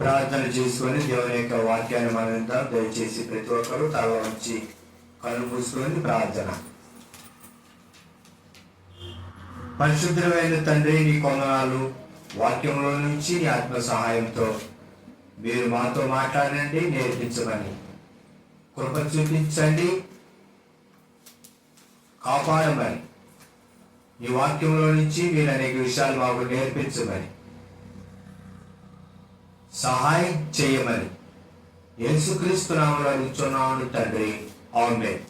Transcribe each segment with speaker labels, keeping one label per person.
Speaker 1: ప్రార్థన చేసుకొని దేవుని యొక్క వాక్యాన్ని మనం దయచేసి ప్రతి ఒక్కరూ తల వంచి కళ్ళు మూసుకొని ప్రార్థన. పరిశుద్ధమైన తండ్రి, నీ కొందనాలు. వాక్యంలో నుంచి నీ ఆత్మ సహాయంతో మీరు మాతో మాట్లాడండి, నేర్పించమని కృప చూపించండి, కాపాడమని. నీ వాక్యంలో నుంచి మీరు అనేక విషయాలు మాకు నేర్పించమని, సహాయం చేయమని యేసుక్రీస్తు నామములో అడుగుచున్నాను తండ్రి, ఆమేన్.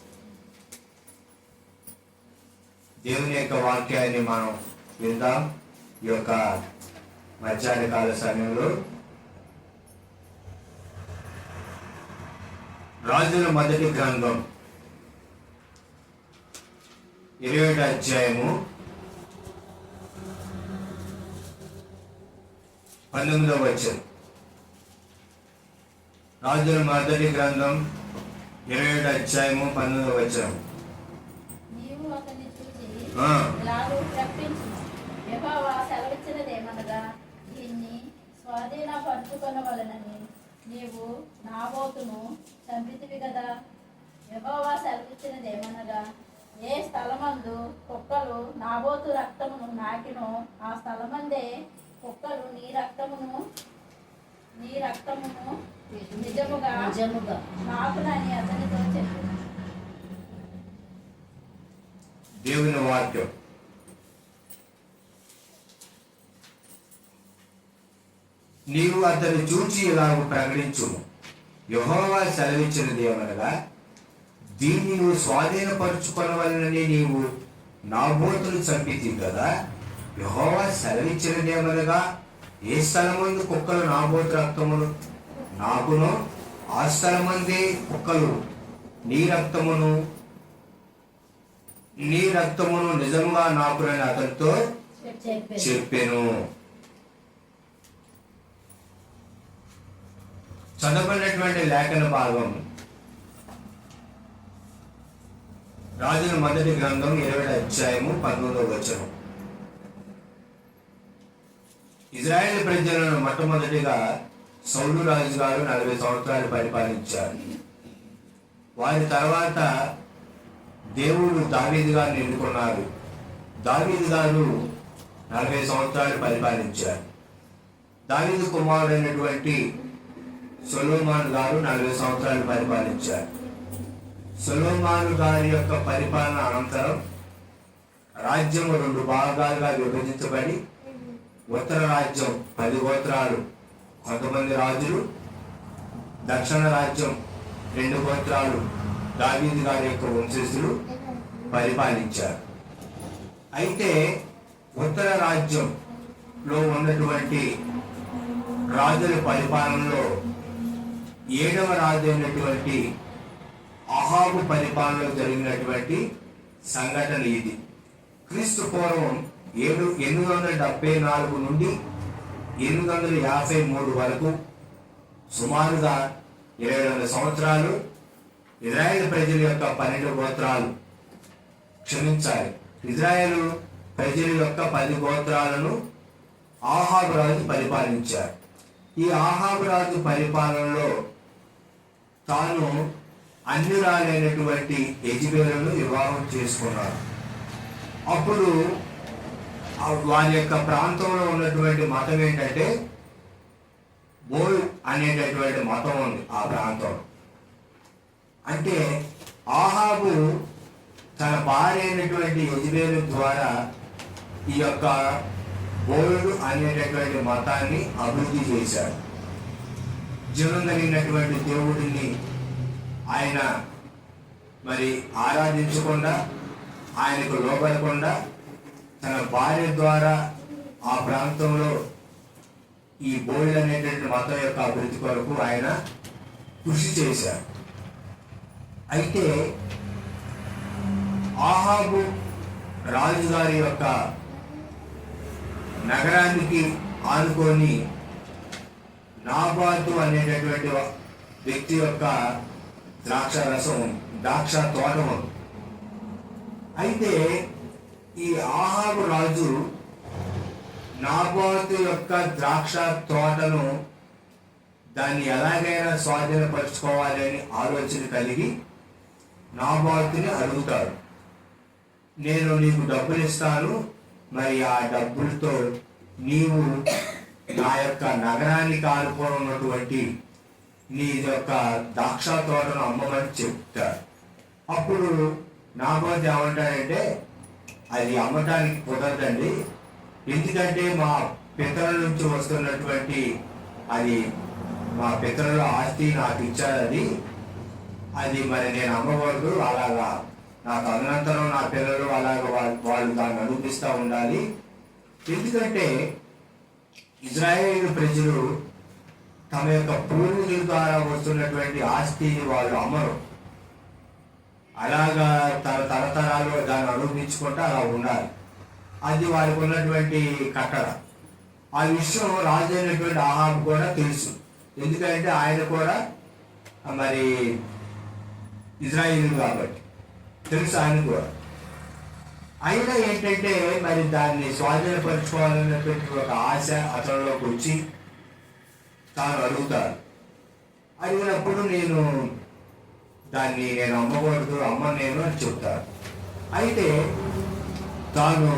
Speaker 1: దేవుని యొక్క వాక్యాన్ని మనం విందాం. ఈ యొక్క మధ్యాహ్న కాల సమయంలో రాజుల మొదటి గ్రంథం 20వ అధ్యాయము 19వ వచనం. రాజుల మొదటి గ్రంథం 20వ అధ్యాయము 19వ వచనం.
Speaker 2: యెహోవా సెలవిచ్చినదేమనగా, దీన్ని స్వాధీనపరచుకొనవలెనని నీవు నాబోతును చంపితివి కదా. యెహోవా సెలవిచ్చినదేమనగా, ఏ స్థలమందు కుక్కలు నాబోతు రక్తమును నాకినో ఆ స్థలమందే కుక్కలు నీ రక్తమును నిజముగా నాకునని అతనితో చెప్పు.
Speaker 1: దేవుని వాక్యం. నీవు అతన్ని చూచి ఇలాగ ప్రకటించుము, యెహోవా సెలవిచ్చినది ఏమనగా, దీన్ని నువ్వు స్వాధీనపరుచుకొనవలనని నీవు నాబోతును చంపితివి కదా. యెహోవా సెలవిచ్చినది ఏమనగా, ఏ స్థలమందు కుక్కలు నాబోతు రక్తమును నాకును ఆ స్థలమందే కుక్కలు నీ రక్తమును నిజంగా నాకునని అతనితో చెప్పెను. చదవబడినటువంటి లేఖన భాగం రాజుల మొదటి గ్రంథం 20వ అధ్యాయము 19వ వచనం. ఇజ్రాయేల్ ప్రజలను మొట్టమొదటిగా సౌలు రాజు గారు 40 సంవత్సరాలు పరిపాలించారు. వారి తర్వాత దేవుడు దావీదు గారిని ఎన్నుకున్నారు. దావీదు గారు 40 సంవత్సరాలు పరిపాలించారు. దావీదు కుమారుడైనటువంటి సొలొమోను గారు 40 సంవత్సరాలు పరిపాలించారు. సొలొమోను గారి యొక్క పరిపాలన అనంతరం రాజ్యం 2 భాగాలుగా విభజించబడి, ఉత్తర రాజ్యం 10 గోత్రాలు కొంతమంది రాజులు, దక్షిణ రాజ్యం 2 గోత్రాలు దావీదు గారి యొక్క వంశస్థులు పరిపాలించారు. అయితే ఉత్తర రాజ్యంలో ఉన్నటువంటి రాజుల పరిపాలనలో 7వ రాజు అయినటువంటి అహాబు పరిపాలనలో జరిగినటువంటి సంఘటన ఇది. క్రీస్తు పూర్వం 874 నుండి 853 వరకు సుమారుగా 22 సంవత్సరాలు ఇజ్రాయేల్ ప్రజల యొక్క 12 గోత్రాలు, క్షమించాలి, ఇజ్రాయేల్ ప్రజల యొక్క 10 గోత్రాలను ఆహాబు రాజు పరిపాలించారు. ఈ ఆహాబు రాజు పరిపాలనలో తాను అన్యురాలైనటువంటి యెజబెలును వివాహం చేసుకున్నారు. అప్పుడు వారి యొక్క ప్రాంతంలో ఉన్నటువంటి మతం ఏంటంటే బోల్ అనేటటువంటి మతం ఉంది ఆ ప్రాంతంలో. అంటే ఆహాబు తన భార్య అయినటువంటి యెజబెలు ద్వారా ఈ యొక్క బోలుడు అనేటటువంటి మతాన్ని అభివృద్ధి చేశాడు. జీవం కలిగినటువంటి దేవుడిని ఆయన మరి ఆరాధించకుండా, ఆయనకు లోబడకుండా తన భార్య ద్వారా ఆ ప్రాంతంలో ఈ బోల్డ్ అనేటువంటి మతం యొక్క అభివృద్ధి కొరకు ఆయన కృషి చేశారు. అయితే ఆహాబు రాజుగారి యొక్క నగరానికి ఆనుకొని నాబాతు అనేటటువంటి వ్యక్తి యొక్క ద్రాక్ష తోట ఉంది. అయితే ఈ ఆహాబు రాజు నాబాతు యొక్క ద్రాక్ష తోటను దాన్ని ఎలాగైనా స్వాధీనపరచుకోవాలని ఆలోచన కలిగి నాబాతుని అడుగుతాడు. నేను నీకు డబ్బులు ఇస్తాను, మరి ఆ డబ్బులతో నీవు నా యొక్క నగరానికి ఆనుకొని ఉన్నటువంటి నీ యొక్క ద్రాక్ష తోటను అమ్మమని చెప్తాడు. అప్పుడు నాబాతు ఏమంటాడంటే, అది అమ్మటానికి కుదరదండి, ఎందుకంటే మా పితరుల నుంచి వస్తున్నటువంటి అది మా పితరుల ఆస్తి నాకు ఇచ్చారు, అది మరి నేను అమ్మకూడదు, అలాగా నా తదనంతరం నా పిల్లలు అలాగా వాళ్ళు దాన్ని అనుభవిస్తూ ఉండాలి. ఎందుకంటే ఇజ్రాయేలు ప్రజలు తమ యొక్క పూర్వీకుల ద్వారా వస్తున్నటువంటి ఆస్తిని వాళ్ళు అమ్మరు, అలాగా తరతరాలు దాన్ని అనుభవించుకుంటూ అలా ఉండాలి. అది వారికి ఉన్నటువంటి కట్టడ. ఆ విషయం రాజు అయినటువంటి ఆహాబు కూడా తెలుసు, ఎందుకంటే ఆయన కూడా మరి ఇజ్రాయేలు కాబట్టి తెలుసు ఆయన కూడా. అయినా ఏంటంటే మరి దాన్ని స్వాధీనపరచుకోవాలన్నటువంటి ఒక ఆశ అతనిలోకి వచ్చి తాను అడుగుతాడు. అడిగినప్పుడు నేను అమ్మకూడదు, నేను అని చెప్తాను. అయితే తాను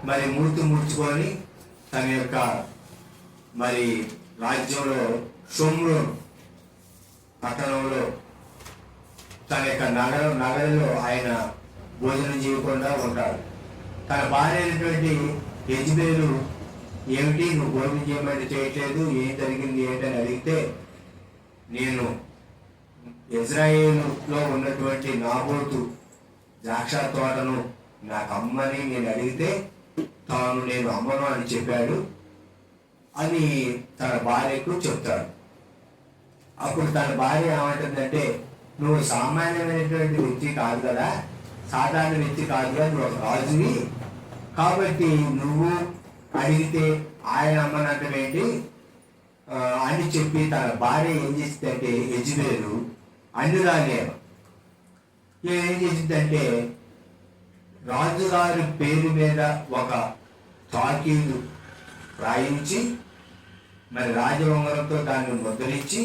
Speaker 1: మరి ముడుచుకొని తన యొక్క మరి రాజ్యంలో షోమ్రోన్ పట్టణంలో తన యొక్క నగరంలో ఆయన భోజనం చేయకుండా ఉంటాడు. తన భార్య అయినటువంటి యెజబెలు, ఏమిటి నువ్వు భోజనం చేయమంటే చేయట్లేదు, ఏం జరిగింది ఏంటని అడిగితే, నేను ఇజ్రాయేలులో ఉన్నటువంటి నాబోతు ద్రాక్ష తోటను నాకు అమ్మని నేను అడిగితే నేను అమ్మను అని చెప్పాడు అని తన భార్యకు చెప్తాడు. అప్పుడు తన భార్య ఏమంటుందంటే, నువ్వు సామాన్యమైనటువంటి వ్యక్తి కాదు కదా, సాధారణ వ్యక్తి కాదు కదా, నువ్వు ఒక రాజువి, కాబట్టి నువ్వు అడిగితే ఆయన అమ్మనంటే అని చెప్పి తన భార్య ఏం చేసిందంటే, యెజబెలు అన్యురాలేను ఏం చేసిందంటే, రాజుగారి పేరు మీద ఒక తాకీదు రాయించి మరి రాజవంగరంతో దాన్ని ముద్రించి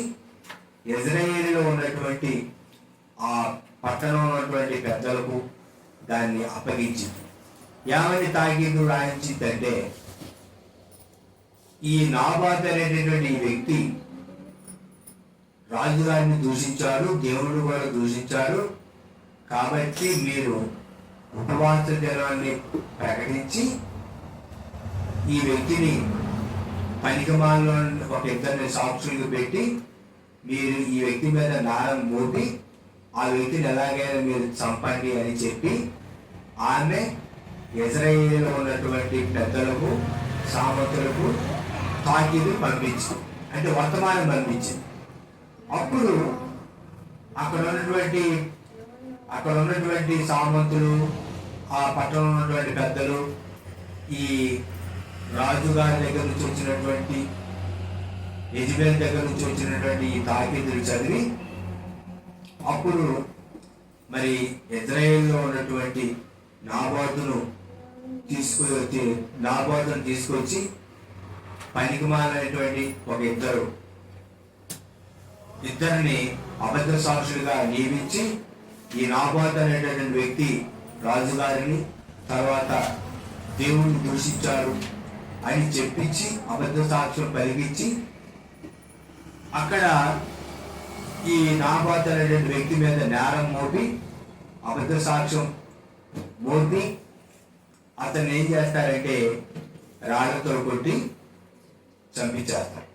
Speaker 1: ఇజ్రాయేలులో ఉన్నటువంటి ఆ పట్టణంలో ఉన్నటువంటి పెద్దలకు దాన్ని అప్పగించింది. ఏమని తాకీదు రాయించిందంటే, ఈ నాబాతు అనేటటువంటి ఈ వ్యక్తి రాజుగారిని దూషించారు, దేవుడు కూడా దూషించారు, కాబట్టి మీరు ఉపవాస దినాన్ని ప్రకటించి ఈ వ్యక్తిని పనికిమాలలో ఒక ఇద్దరిని సాక్షులకు పెట్టి మీరు ఈ వ్యక్తి మీద నేరం మోపి ఆ వ్యక్తిని ఎలాగైనా మీరు చంపండి అని చెప్పి ఆమె ఇజ్రాయేలులో ఉన్నటువంటి పెద్దలకు సామంతులకు తాకీదు పంపించింది, అంటే వర్తమానం పంపించింది. అప్పుడు అక్కడ ఉన్నటువంటి సామంతులు, ఆ పట్టణంలో ఉన్నటువంటి పెద్దలు ఈ రాజుగారి దగ్గర నుంచి వచ్చినటువంటి యెజబెలు దగ్గర నుంచి వచ్చినటువంటి ఈ తాకీదులు చదివి అప్పుడు మరి ఇజ్రాయేలులో ఉన్నటువంటి నాబాతును తీసుకొచ్చి పనికిమాలినటువంటి ఒక ఇద్దరిని అబద్ధ సాక్షులుగా నియమించి ఈ నాబాతు అనేటటువంటి వ్యక్తి రాజుగారిని తర్వాత దేవుణ్ణి దూషించారు అని చెప్పించి అబద్ధ సాక్ష్యం పలికించి అక్కడ ఈ నాబాతు అనేటువంటి వ్యక్తి మీద నేరం మోపి అబద్ధ సాక్ష్యం మోపి అతన్ని ఏం చేస్తారంటే రాళ్లతో కొట్టి చంపించేస్తారు.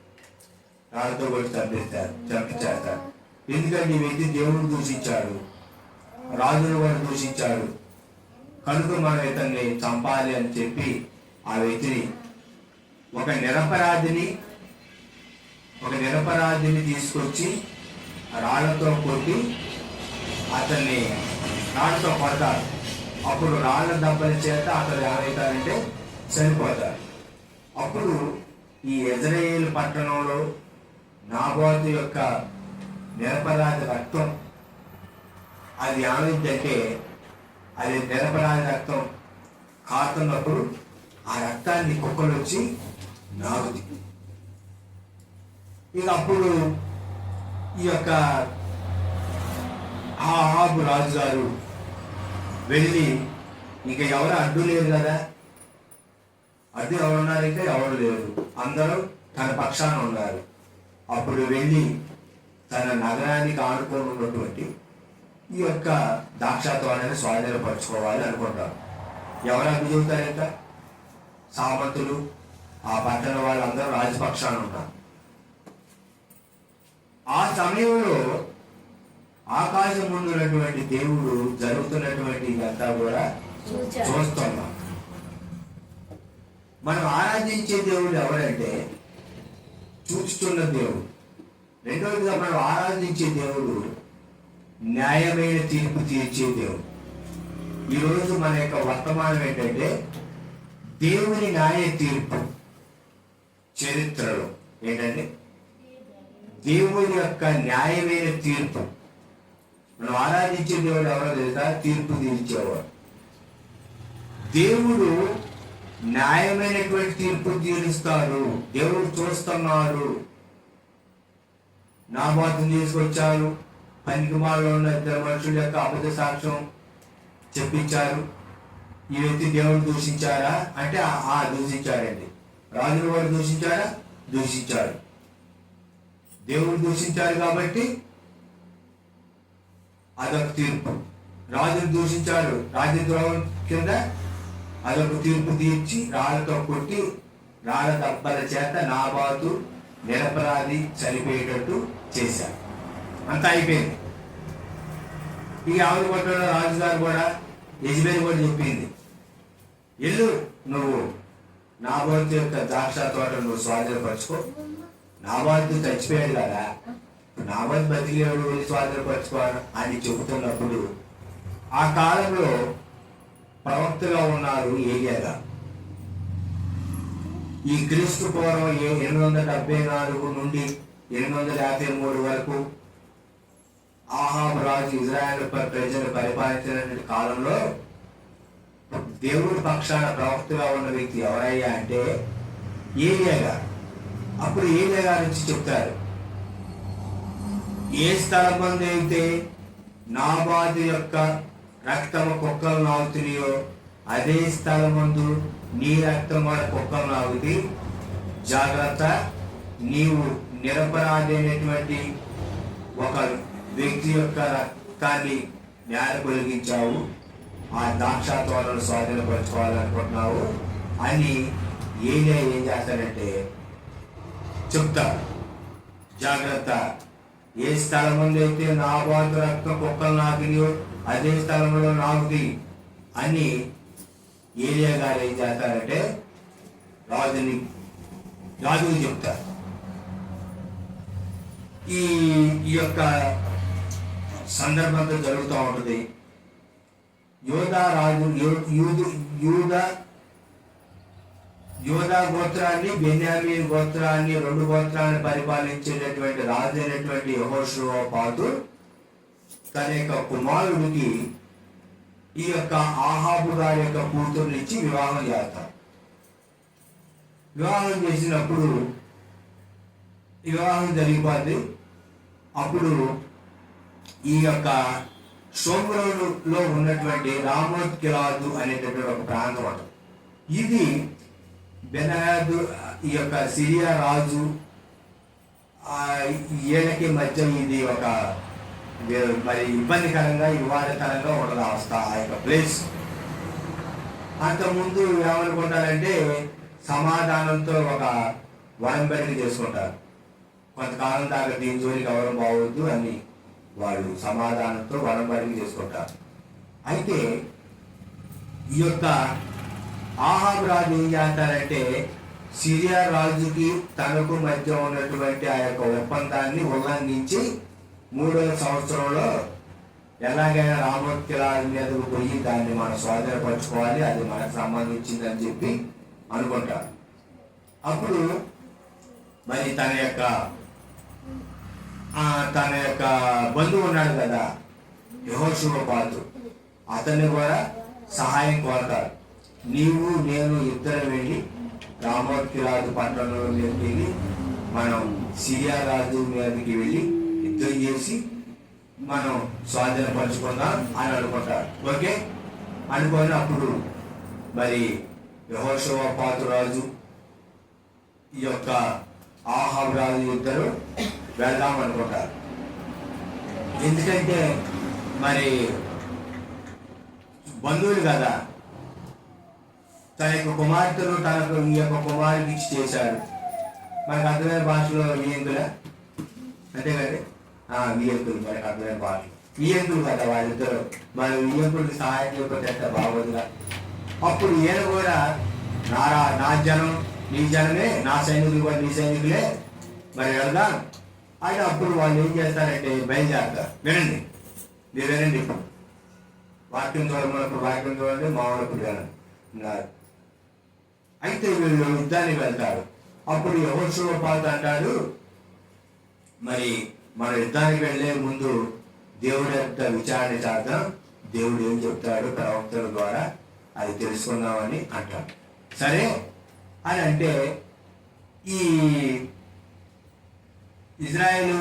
Speaker 1: చంపించేస్తారు. ఎందుకంటే ఈ వ్యక్తి దేవుడిని దూషించాడు, రాజును కూడా దూషించాడు, కనుక మనం ఇతన్ని చంపాలి అని చెప్పి ఆ వ్యక్తిని ఒక నిరపరాధిని తీసుకొచ్చి రాళ్లతో కొట్టి అతన్ని రాళ్లతో కొడతారు. అప్పుడు రాళ్ల దెబ్బల చేత అతను ఏమవుతారంటే చనిపోతారు. అప్పుడు ఈ ఇజ్రాయేలు పట్టణంలో నాబాతు యొక్క నిరపరాధి రక్తం అది ఏమైందంటే, అది నిరపరాధి రక్తం కారుతున్నప్పుడు ఆ రక్తాన్ని కుక్కలు వచ్చి నాగుది. ఇక అప్పుడు ఈ యొక్క ఆహాబు రాజుగారు వెళ్ళి, ఇక ఎవరు అడ్డు లేరు కదా, అడ్డు ఎవరున్నారంటే ఎవరు లేరు, అందరూ తన పక్షాన ఉన్నారు. అప్పుడు వెళ్ళి తన నగరానికి ఆనుకొని ఉన్నటువంటి ఈ యొక్క ద్రాక్ష తోటని స్వాధీనపరచుకోవాలి అనుకుంటారు. ఎవరు అడ్డు చెబుతారంట? సామంతులు, ఆ పట్టణ వాళ్ళందరూ రాజపక్షాన ఉంటారు. ఆ సమయంలో ఆకాశం ముందు ఉన్నటువంటి దేవుడు జరుగుతున్నటువంటి ఇదంతా కూడా చూస్తున్నాం. మనం ఆరాధించే దేవుడు ఎవరంటే చూస్తున్న దేవుడు. రెండవదిగా మనం ఆరాధించే దేవుడు న్యాయమైన తీర్పు తీర్చే దేవుడు. ఈరోజు మన యొక్క వర్తమానం ఏంటంటే దేవుని న్యాయ తీర్పు. చరిత్రలో ఏంటంటే దేవుని యొక్క న్యాయమైన తీర్పు. మనం ఆరాధించే దేవుడు ఎవరో తెలుసా? తీర్పు తీర్చేవాడు. దేవుడు న్యాయమైనటువంటి తీర్పు తీరుస్తాడు. దేవుడు చూస్తున్నాడు. నాబాతుని తీసుకొచ్చారు, పనికిమాలలో ఉన్న ఇద్దరు మనుషుల యొక్క అబద్ధ సాక్ష్యం చెప్పించారు. ఈ వ్యక్తి దేవుడు దూషించారా అంటే దూషించాడండి. రాజును వాడు దూషించాడా? దూషించాడు. దేవుడు దూషించాడు కాబట్టి అదొక తీర్పు. రాజును దూషించాడు, రాజద్రోహం కింద అదొక తీర్పు తీర్చి రాళ్ళతో కొట్టి రాళ్ళ దెబ్బల చేత నాబాతు నిరపరాధి చనిపోయేటట్టు చేశాడు. అంతా అయిపోయింది. ఈ ఆవులు కొట్టడం రాజుగారు కూడా, యజమాని కూడా చెప్పింది, ఎల్లు నువ్వు నాబాతు యొక్క ద్రాక్ష తోట నువ్వు స్వాధీనపరచుకో. నాబాతు చచ్చిపోయాడు కదా, నాబాతు బతికేవాడు వెళ్ళి స్వాధీనపరచుకోవాలి అని చెబుతున్నప్పుడు ఆ కాలంలో ప్రవక్తగా ఉన్నారు ఏలియా. ఈ క్రీస్తు పూర్వం 874 నుండి 853 వరకు ఆహాబు రాజు ఇజ్రాయెల్ ప్రజలు పరిపాలించిన కాలంలో దేవుడి పక్షాన ప్రవక్తగా ఉన్న వ్యక్తి ఎవరయ్యా అంటే ఏలియా గారు. అప్పుడు ఏలియా గారు వచ్చి చెప్తారు, ఏ స్థలం మందు అయితే నాబాతు యొక్క రక్తము కుక్కలు నాగుతున్నాయో అదే స్థలం మందు నీ రక్తం కూడా కుక్కలు నాగుతుంది. జాగ్రత్త, నీవు నిరపరాధి అయినటువంటి ఒక వ్యక్తి యొక్క రక్తాన్ని నేల కొలిగించావు, ఆ ద్రాక్ష తోటను స్వాధీనపరచుకోవాలనుకుంటున్నావు అని ఏలియా ఏం చేస్తాడంటే చెప్తాడు, జాగ్రత్త, ఏ స్థలం ముందు అయితే నాబాతు రక్తం కుక్కలు నాకినాయో అదే స్థలంలో నాకుది అని ఏలియా గారు ఏం చేస్తారంటే రాజుని చెప్తారు. ఈ యొక్క సందర్భంతో జరుగుతూ ఉంటుంది. యోధా రాజు యూదా గోత్రాన్ని, బెన్యామీన్ గోత్రాన్ని, 2 గోత్రాన్ని పరిపాలించేటటువంటి రాజు అయినటువంటి యెహోషువపాతు తన యొక్క కుమారుడికి ఈ యొక్క ఆహాబు గారి యొక్క కూతురునిచ్చి వివాహం చేస్తారు. వివాహం చేసినప్పుడు వివాహం జరిగిపోద్ది. అప్పుడు ఈ యొక్క షోమ్రోనులో ఉన్నటువంటి రామోత్ గిలాదు అనేటటువంటి ఒక ప్రాంతం అంట. ఇది బెన్హదదు ఈ యొక్క సిరియా రాజు ఏళ్ళకి మధ్య ఇది ఒక మరి ఇబ్బందికరంగా వివాదకరంగా ఉండదు ఆ యొక్క ప్లేస్. అంతకుముందు ఏమనుకుంటారంటే సమాధానంతో ఒక వడంబడిక చేసుకుంటారు. కొంతకాలం దాకా దీని జోలికి ఎవరు బాగోద్దు అని వాళ్ళు సమాధానంతో వడంబడిక చేసుకుంటారు. అయితే ఈ యొక్క ఆహాబు రాజు ఏం చేస్తారంటే సిరియా రాజుకి తనకు మధ్య ఉన్నటువంటి ఆ యొక్క ఒప్పందాన్ని ఉల్లంఘించి 3వ సంవత్సరంలో ఎలాగైనా రామోత్ గిలాదు మీదకు పోయి దాన్ని మనం స్వాధీనపరచుకోవాలి, అది మనకు సంబంధించిందని చెప్పి అనుకుంటారు. అప్పుడు మరి తన యొక్క బంధువు ఉన్నాడు కదా యెహోషువపాతు, అతన్ని కూడా సహాయం కోరతారు. నీవు నేను ఇద్దరు వెళ్ళి రామోత్ గిలాదు పట్టణంలో వెళ్ళి మనం సిరియా రాజు మీదకి వెళ్ళి యుద్ధం చేసి మనం స్వాధీనపరుచుకుందాం అని అనుకుంటారు. ఓకే అనుకొని అప్పుడు మరి యెహోషాపాతు రాజు ఈ యొక్క ఆహాబు రాజు ఇద్దరు వెళ్దాం అనుకుంటారు. ఎందుకంటే మరి బంధువులు కదా, తన యొక్క కుమార్తెను తనకు ఈ యొక్క కుమారుడికి ఇచ్చి చేశాడు. మనకు అర్థమైన భాషలో వియంకుల అంతే కదండి, వియంకులు మనకు అర్థమైన భాష వియంకులు కదా వాళ్ళిద్దరు. మన వియంకులకి సహాయం చేయకపోతే బాగోదుగా. అప్పుడు ఈయన కూడా నా జనం నీ జనమే, నా సైనికులు కూడా నీ సైనికులే, మరి వెళ్దాం అని అప్పుడు వాళ్ళు ఏం చేస్తారంటే బయలుదేరతారు. వినండి, మీరు వినండి. ఇప్పుడు వాక్యం చూడమన్నప్పుడు వాక్యం చూడండి, మామూలు విన్నారు. అయితే వీళ్ళు యుద్ధానికి వెళ్తారు. అప్పుడు యెహోషాపాతు అంటాడు, మరి మన యుద్ధానికి వెళ్లే ముందు దేవుడి యొక్క విచారణ చేద్దాం, దేవుడు ఏం చెప్తాడు ప్రవక్తల ద్వారా అది తెలుసుకుందామని అంటాడు. సరే అని అంటే ఈ ఇజ్రాయెల్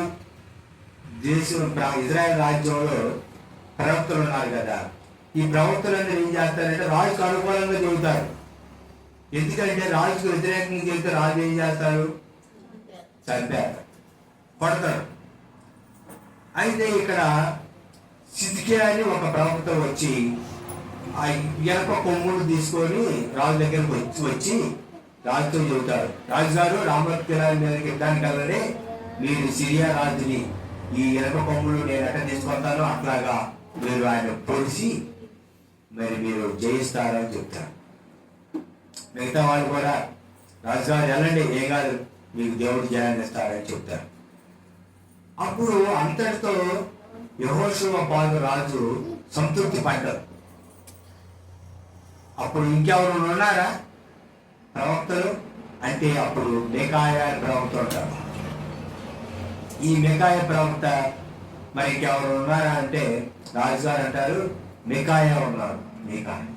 Speaker 1: దేశం ఇజ్రాయెల్ రాజ్యంలో ప్రవక్తలు ఉన్నారు కదా, ఈ ప్రవక్తలందరూ ఏం చేస్తారంటే రాజుకు అనుకూలంగా చెబుతారు. ఎందుకంటే రాజుకు వ్యతిరేకంగా చెబితే రాజు ఏం చేస్తారు, చంపారు, కొడతారు. అయితే ఇక్కడ సిద్కియా అని ఒక ప్రవక్త వచ్చి ఆ ఎనప కొమ్ములు తీసుకొని రాజు దగ్గరకు వచ్చి రాజుతో చెబుతాడు, రాజుగారు రామోత్ గిలాదు మీదకి యుద్ధానికి వెళ్ళని, మీరు సిరియా రాజుని ఈ ఎనప కొమ్ములు నేను ఎట్లా తీసుకొస్తానో అట్లాగా మీరు ఆయన పొడిచి మరి మీరు జయిస్తారని చెప్తారు. మిగతా వాళ్ళు కూడా రాజుగారు వెళ్ళండి, ఏం కాదు, మీకు దేవుడు జయాన్ని ఇస్తారని చెప్తారు. అప్పుడు అంతటితో యెహోషాపాతు రాజు సంతృప్తి పడ్డారు. అప్పుడు ఇంకెవరు ఉన్నారా ప్రవక్తలు అంటే అప్పుడు మీకాయా ప్రవక్త ఉంటారు. ఈ మీకాయా ప్రవక్త మరి ఇంకెవరు ఉన్నారా అంటే రాజుగారు అంటారు మీకాయా ఉన్నారు. మీకాయా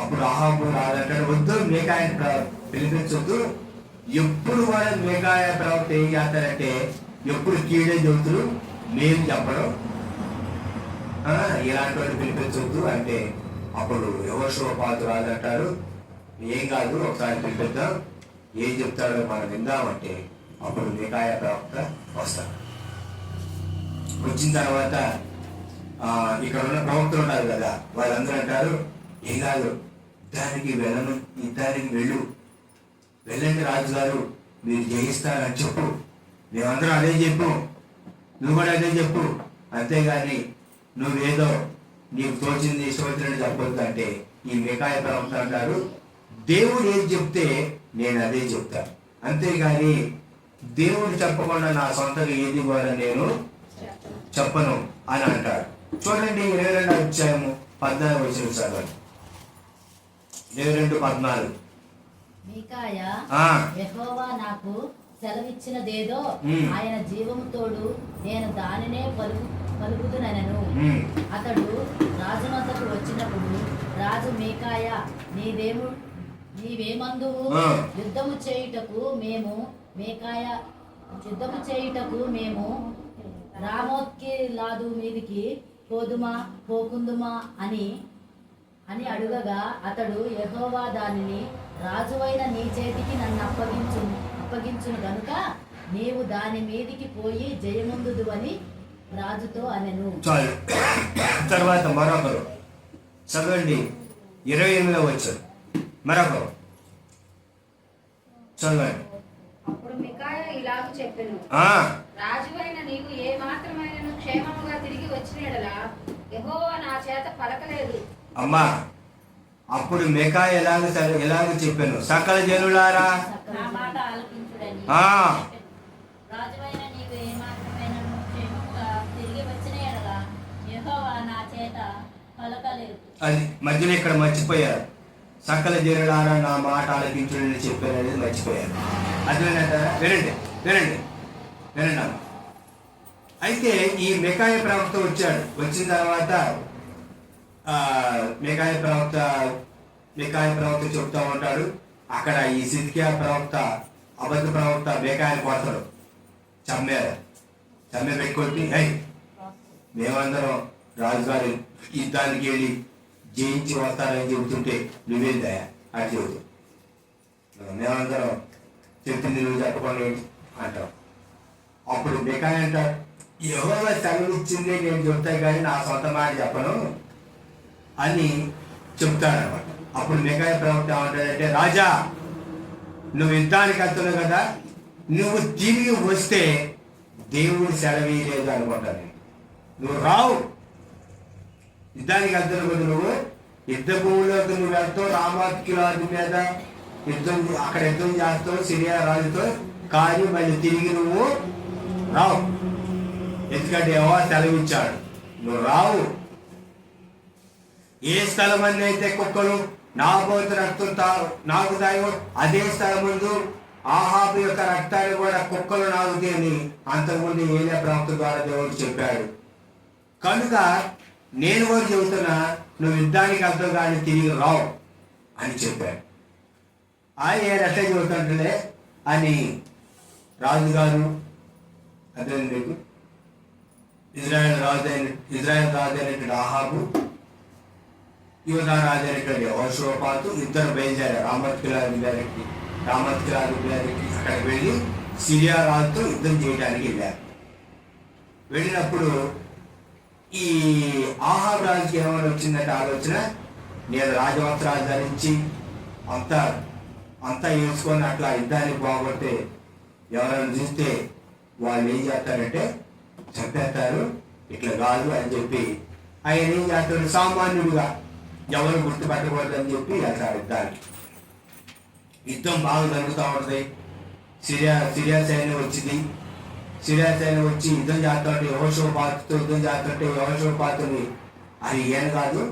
Speaker 1: అప్పుడు అహాబు రాజంటాడు, వద్దు మీకాయా పిలిపించొద్దు, ఎప్పుడు కూడా మీకాయా ప్రవక్త ఏం చేస్తారంటే ఎప్పుడు కీడే చెబుతురు, మేము చెప్పడం, ఇలాంటి వాళ్ళు పిలిపించొద్దు అంటే అప్పుడు యెహోషాపాతు రాజు అంటారు, ఏం కాదు ఒకసారి పిలిపిద్దాం, ఏం చెప్తాడో మనం విందామంటే అప్పుడు మీకాయా ప్రవక్త వస్తారు. వచ్చిన తర్వాత ఇక్కడ ఉన్న ప్రవక్తలు ఉన్నారు కదా, వాళ్ళందరూ అంటారు, ఏం కాదు యుద్ధానికి వెళ్ళను, యుద్ధానికి వెళ్ళండి రాజుగారు, మీరు జయిస్తారని చెప్పు, మేమందరం అదే చెప్పు, నువ్వు కూడా అదే చెప్పు, అంతేగాని నువ్వేదో నీకు తోచింది ఇష్టపడినట్టు చెప్పొద్దు అంటే ఈ మీకాయా ప్రవక్త అంటారు, దేవుడు ఏం చెప్తే నేను అదే చెప్తాను, అంతేగాని దేవుడు చెప్పకుండా నా సొంతగా ఏది కూడా నేను చెప్పను అని అంటాడు. చూడండి 22వ అధ్యాయము 14వ వచనం చదవండి. 22:14.
Speaker 2: మీకాయా యెహోవా నాకు సెలవిచ్చినదేదో ఆయన జీవము తోడు నేను దానినే పలుకుతునను. అతడు రాజునొద్దకు వచ్చినప్పుడు రాజు మీకాయా నీవేమందువు, యుద్ధము చేయుటకు మేము రామోత్గిలాదు మీదికి పోకుందుమా అని అడుగగా అతడు యెహోవా దానిని రాజువైన నీ చేతికి నన్ను అప్పగించును గనుక నీవు దాని మీదికి పోయి జయముందుదు అని రాజుతో అనెను.
Speaker 1: తర్వాత మరొకరు చదవండి 28వ వచనం. మరొకరు చదవండి.
Speaker 2: అప్పుడు మీకాయా ఇలాగు చెప్పెను, రాజువైన నీవు ఏ మాత్రమైనను క్షేమముగా తిరిగి వచ్చిన యెడల యెహోవా నా చేత పలకలేదు.
Speaker 1: అమ్మా అప్పుడు మీకాయా ఎలాగ చెప్పాను, సకల జనులారా
Speaker 2: నా మాట ఆలకించుడని. రాజువైన నీవు ఏ మాత్రమైనను క్షేమముగా తిరిగి వచ్చిన యెడల యెహోవా నా చేత పలకలేదు.
Speaker 1: అది మధ్యలో ఇక్కడ మర్చిపోయారు, సకల జనులారా నా మాట ఆలకించుడని చెప్పాను అనేది మర్చిపోయారు. అర్థమైందంటారా? వినండి వినండి వినండి. అయితే ఈ మీకాయా ప్రవక్త వచ్చాడు. వచ్చిన తర్వాత మీకాయా ప్రవక్త చెప్తా ఉంటాడు. అక్కడ ఈ సిద్కియా ప్రవక్త అబద్ధ ప్రవక్త బేకాయని కొడతాడు, చమ్మె పెట్టుకొట్టి, అయ్యి మేమందరం రాజుగారి యుద్ధానికి వెళ్ళి జయించి వస్తారని చెబుతుంటే నువ్వేందా అని చెబుతూ, మేమందరం చెప్పింది నువ్వు చెప్పకుండా అంటాం. అప్పుడు బేకాయ అంటారు, యెహోవా సెలవిచ్చిందే నేను చెప్తాను కానీ నా సొంత మాట చెప్పను అని చెప్తాడనమాట. అప్పుడు బేకాయ ప్రవక్త ఏమంటాడంటే, రాజా నువ్వు యుద్ధానికి వెళ్తున్నావు కదా, నువ్వు తిరిగి వస్తే దేవుడు సెలవీయలేదు అనుకుంటాను. నువ్వు రావు, యుద్ధానికి వెళ్తున్నావు కదా, నువ్వు యుద్ధ భూమిలోకి నువ్వు వెళ్తావు, రామాత్కి రాజు మీద అక్కడ యుద్ధం చేస్తావు సిరియా రాజుతో, కానీ మళ్ళీ తిరిగి నువ్వు రావు, ఎందుకంటే యెహోవా సెలవిచ్చాడు నువ్వు రావు. ఏ స్థలం అని అయితే కుక్కలు నాబోతు రక్తం నాకు తాగో, అదే స్థలం ముందు ఆహాబు యొక్క రక్తాన్ని కూడా కుక్కలు నాగుతాయి అని అంతకుముందు ఏలియా ప్రవక్త ద్వారా దేవుడు చెప్పాడు. కనుక నేను కూడా చెబుతున్నా, నువ్వు యుద్ధానికి వెళ్తావు కానీ తిరిగి రావు అని చెప్పాడు. ఆయన ఎట్లా చెబుతుంటే అని రాజుగారు అదే మీకు ఇజ్రాయెల్ రాజు అయినటువంటి ఆహాబు, యూదా రాజు అయినటువంటి యెహోషాపాతు ఇద్దరు బయలుదేరారు రామత్కి అక్కడికి వెళ్ళి సిరియా రాజుతో యుద్ధం చేయడానికి వెళ్ళారు. వెళ్ళినప్పుడు ఈ ఆహాబు రాజుకి ఏమైనా వచ్చిందంటే ఆలోచన, నేను రాజవస్త్రాలు ధరించి అంతా వేసుకొని అట్లా యుద్ధానికి పోగొట్టే ఎవరైనా చూస్తే వాళ్ళు ఏం చేస్తారంటే చంపేస్తారు, ఇట్లా కాదు అని చెప్పి ఆయన ఏం చేస్తాడు, సామాన్యుడుగా ఎవరు గుర్తుపట్టకూడదని చెప్పి వెళ్తారు యుద్ధానికి. యుద్ధం బాగా జరుగుతూ ఉంటుంది. సిరియా సైన్యం వచ్చింది. సిరియా సైన్యం వచ్చి యుద్ధం చేస్తుంటే యెహోషాపాతుతో యుద్ధం చేస్తుంటే యెహోషాపాతుని అది ఏం కాదు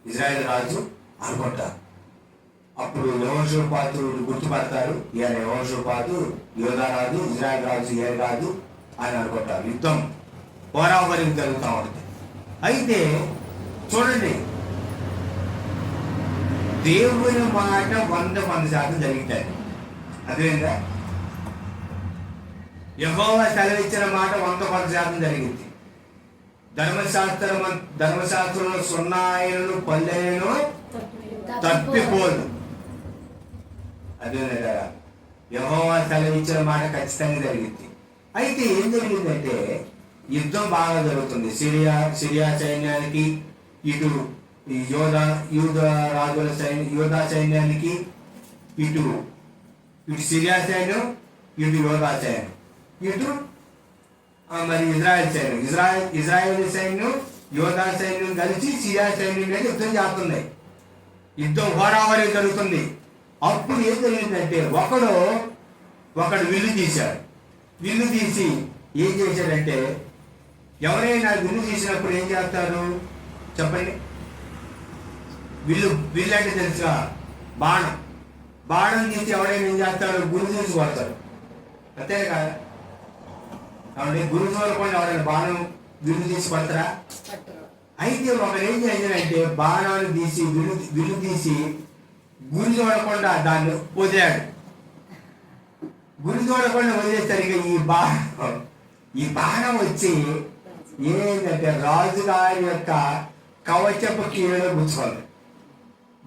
Speaker 1: ఇజ్రాయెల్ రాజు అనుకుంటారు. అప్పుడు యెహోషాపాతు గుర్తుపడతారు, ఈయన యెహోషాపాతు యూదా రాజు, ఇజ్రాయెల్ రాజు ఏం కాదు అని అనుకుంటారు. యుద్ధం హోరాహోరీ జరుగుతూ ఉంటుంది. అయితే చూడండి, దేవుని మాట 100% జరుగుతాయి. అదేంటా యెహోవా సెలవిచ్చిన మాట 100% జరిగింది. ధర్మశాస్త్రంలో సున్నాయను పల్లెను తప్పిపోదు. అదేంటా యెహోవా సెలవిచ్చిన మాట ఖచ్చితంగా జరిగింది. అయితే ఏం జరిగిందంటే యుద్ధం బాగా జరుగుతుంది. సిరియా సైన్యానికి ఇటు యూదా సైన్యానికి ఇటు సిరియా సైన్యం, ఇటు యూదా సైన్యం, ఇటు మరి ఇజ్రాయేల్ సైన్యం యూదా సైన్యం కలిసి సిరియా సైన్యం మీద యుద్ధం చేస్తున్నాయి. యుద్ధం హోరాహోరీ జరుగుతుంది. అప్పుడు ఏం జరిగిందంటే ఒకడు విల్లు తీశాడు. విల్లు తీసి ఏం చేశాడంటే, ఎవరైనా విల్లు తీసినప్పుడు ఏం చేస్తారు చెప్పండి? విల్లు అంటే తెలుసుగా, బాణం తీసి ఎవరైనా ఏం చేస్తాడు, గురి తీసి కొడతారు, అంతే కదా. కాబట్టి గురి చూడకుండా ఎవరైనా బాణం విల్లు తీసి కొడతారా? అయితే ఒకరు ఏం చేశాడంటే బాణాన్ని తీసి విల్లు తీసి గురి చూడకుండా దాన్ని వదిలాడు. గురి చూడకుండా వదిలేసరికి ఈ బాణం వచ్చి ఏంటంటే రాజుగారి యొక్క కవచపు కీళ్ళలో గుచ్చుకోండి.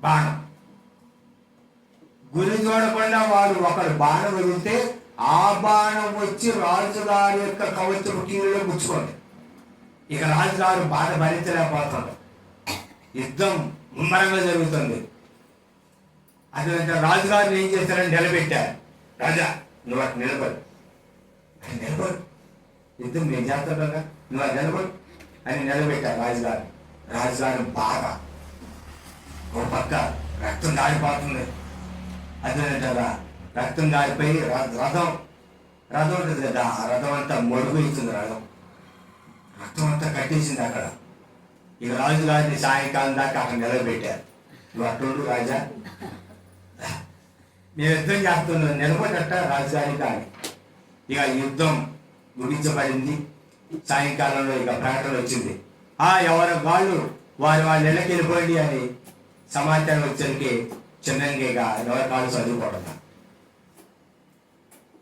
Speaker 1: బాణం గురి చూడకుండా ఒకడు బాణం వదిలితే ఆ బాణం వచ్చి రాజుగారి యొక్క కవచపు కీళ్ళలో గుచ్చుకోండి. ఇక రాజుగారు బాధ భరించలేకపోతాడు. యుద్ధం ముమ్మరంగా జరుగుతుంది. అది రాజుగారిని ఏం చేస్తారని నిలబెట్టారు. రాజా నువ్వు అటు నిలబడు యుద్ధం నేను చేస్తాను కదా, నువ్వు అది నిలబడు అని నిలబెట్టారు రాజుగారు బాగా ఒక పక్క రక్తం గారిపోతుంది. అదేంటారా రక్తం గారిపోయి రథం ఉంటుంది కదా, ఆ రథం అంతా మొడుగుతుంది. రథం అంతా కట్టేసింది అక్కడ. ఇక రాజుగారిని సాయంకాలం దాకా అక్కడ నిలబెట్టారు. నువ్వు అట్టుండు రాజా, నేను యుద్ధం చేస్తున్నాను నిలబడట రాజుగారి కానీ. ఇక యుద్ధం ముగించబడింది. సాయంకాలంలో ఇక ప్రకటన వచ్చింది, ఎవరి వాళ్ళు వారి ఇళ్ళకి వెళ్ళిపోండి అని సమాచారం వచ్చరికి చిన్నంగా ఎవరి కాళ్ళు చదువుకోవడం.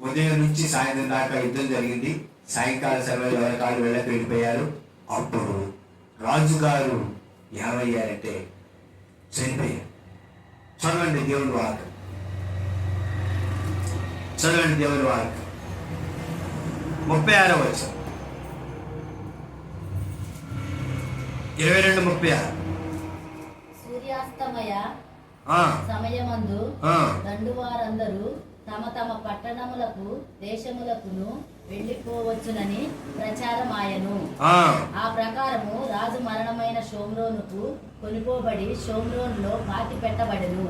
Speaker 1: ఉదయం నుంచి సాయంత్రం దాకా యుద్ధం జరిగింది. సాయంకాల సమయంలో ఎవరి కాళ్ళు వెళ్ళిపోయారు. అప్పుడు రాజుగారు ఏమయ్యారంటే చనిపోయారు. చదవండి దేవుని వాక్యం, చదవండి దేవుని వాక్యం 36వ వచనం, 22:36.
Speaker 2: సూర్యాస్తమయ సమయమందు దండువారందరూ తమ తమ పట్టణములకు దేశములకును వెళ్ళిపోవచ్చునని ప్రచారమాయను. ఆ ప్రకారము రాజు మరణమైన షోమ్రోనుకు కొనిపోబడి షోమ్రోనులో పాతి పెట్టబడెను.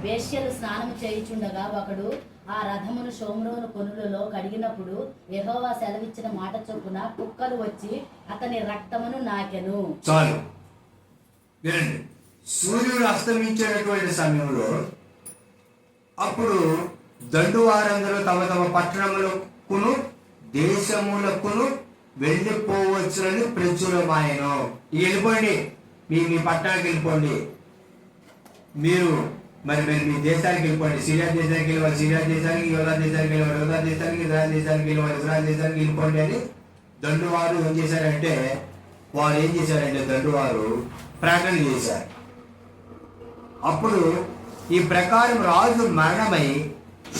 Speaker 2: వేశ్యలు స్నానము చేయుచుండగా ఒకడు ఆ రథమును షోమ్రోను కొనులలో కడిగినప్పుడు యెహోవా సెలవిచ్చిన మాట చొప్పున కుక్కలు వచ్చి అతని రక్తమును నాకెను.
Speaker 1: చాలు వినండి. సూర్యుడు అస్తమించేటటువంటి సమయంలో అప్పుడు దండు వారందరూ తమ తమ పట్టణములకును దేశములకును వెళ్ళిపోవచ్చునని ప్రచురమాయను. వెళ్ళిపోండి, మీ పట్టణానికి వెళ్ళిపోండి, మీరు మీ దేశానికి వెళ్ళిపోండి. సిరియా దేశానికి వెళ్ళిపోవాలి, సిరియా దేశానికి, యోధా దేశానికి వెళ్ళిపోవాలి, యోధా దేశానికి, ఇజ్రాయల్ దేశానికి వెళ్ళిపోవాలి, ఇజ్రాయల్ దేశానికి వెళ్ళిపోండి అని దండువారు ఏం చేశారంటే దండువారు ప్రకటన చేశారు. అప్పుడు ఈ ప్రకారం రాజు మరణమై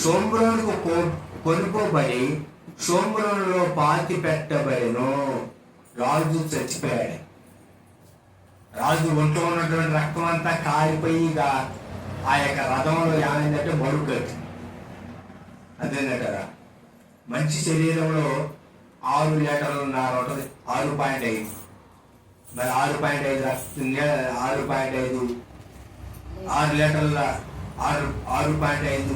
Speaker 1: షోమ్రోనుకు కొనుకోబడి షోమ్రోనులో పాతి పెట్టబడెను. రాజు చచ్చిపోయాడు. రాజు ఒంట్లో ఉన్నటువంటి రక్తం అంతా కారిపోయి ఆ యొక్క రథంలో ఏమైందంటే మరుగట్టు. అదేంటరా, మంచి శరీరంలో 6 లీటర్లున్నర ఉంటుంది, 6.5. మరి 6.5 6.5 6 లీటర్ల 6.5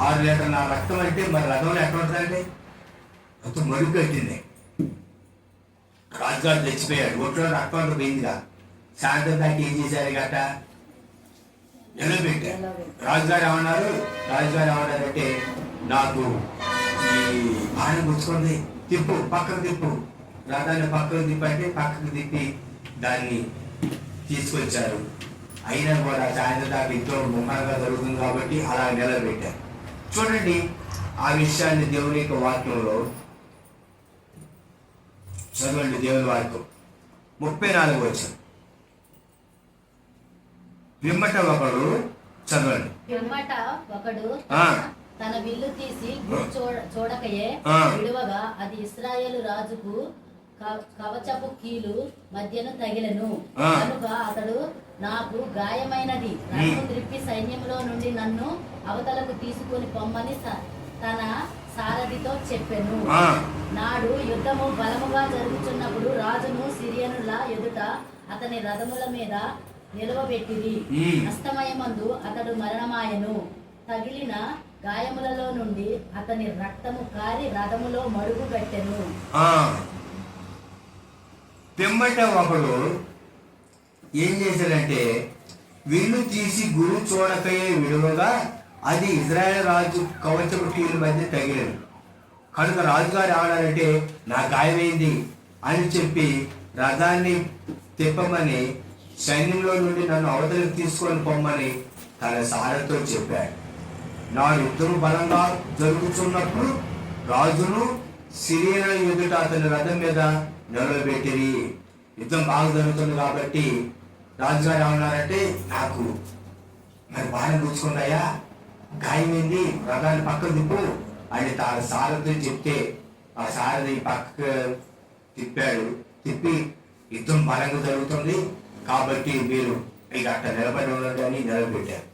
Speaker 1: 6 లీటర్ల రక్తం అంటే మరి రథంలో ఎక్కడ ఉంటుందండి? మొత్తం మరుగు కట్టింది. రాజుగారు చచ్చిపోయాడు, ఒంట్లో రక్తం అంతా పోయిందిగా. సాయంత్రం దాకా ఏం చేశారు గట్ట నిలబెట్టారు. రాజుగారు ఏమన్నారంటే నాకు ఈ బాణం గుచ్చుకుంది, తిప్పు, పక్కకు తిప్పు, రథాన్ని పక్కకు తిప్పంటే పక్కకు తిప్పి దాన్ని తీసుకొచ్చారు. అయినా కూడా సాయంత్రం దాకా యుద్ధం ముమ్మరంగా జరుగుతుంది కాబట్టి అలా నిలబెట్టారు. చూడండి ఆ విషయాన్ని దేవుని యొక్క వాక్యంలో చదవండి. దేవుని వాక్యం 34వ వచనం. పిమ్మట ఒకడు చదవండి.
Speaker 2: పిమ్మట ఒకడు తన విల్లు తీసి చూడకయే విడువగా అది ఇశ్రాయేలు రాజుకు కవచపు కీలు మధ్యను తగిలెను. కనుక అతడు నాకు గాయమైనది, రథము త్రిప్పి సైన్యంలో నుండి నన్ను అవతలకు తీసుకుని పొమ్మని తన సారథితో చెప్పెను. నాడు యుద్ధము బలముగా జరుగుతున్నప్పుడు రాజును సిరియనుల ఎదుట అతని రథముల మీద నిలవబెట్టిరి. అస్తమయమందు అతడు మరణమాయను. తగిలిన గాయములలో నుండి అతని రక్తము కారి రథములో మడుగు పెట్టెను.
Speaker 1: పిమ్మట ఒకడు ఏం చేశాడంటే విల్లు తీసి గురు చూడకయే విడువగా అది ఇజ్రాయెల్ రాజు కవచపు కీల మధ్య తగిలింది. కనుక రాజుగారు ఏమన్నారంటే నా గాయమైంది అని చెప్పి రథాన్ని తిప్పమని సైన్యంలో నుండి నన్ను అవతలికి తీసుకొని పొమ్మని తన సారథితో చెప్పాడు. నా యుద్ధం బలంగా జరుగుతున్నప్పుడు రాజును సిరియనుల ఎదుట అతని రథం మీద నిలబెట్టిరి. యుద్ధం బాగా జరుగుతుంది కాబట్టి రాజుగారు ఏమన్నారంటే నాకు మరి బాణం గుచ్చుకున్నాయా, గాయమైంది, రథాన్ని పక్కకు తిప్పు అని తన సారథి చెప్తే ఆ సారథి పక్కకు తిప్పాడు. తిప్పి యుద్ధం బలంగా జరుగుతుంది కాబట్టి మీరు ఇక అట్ట నిలబడి ఉండండి అని నిలబెట్టారు.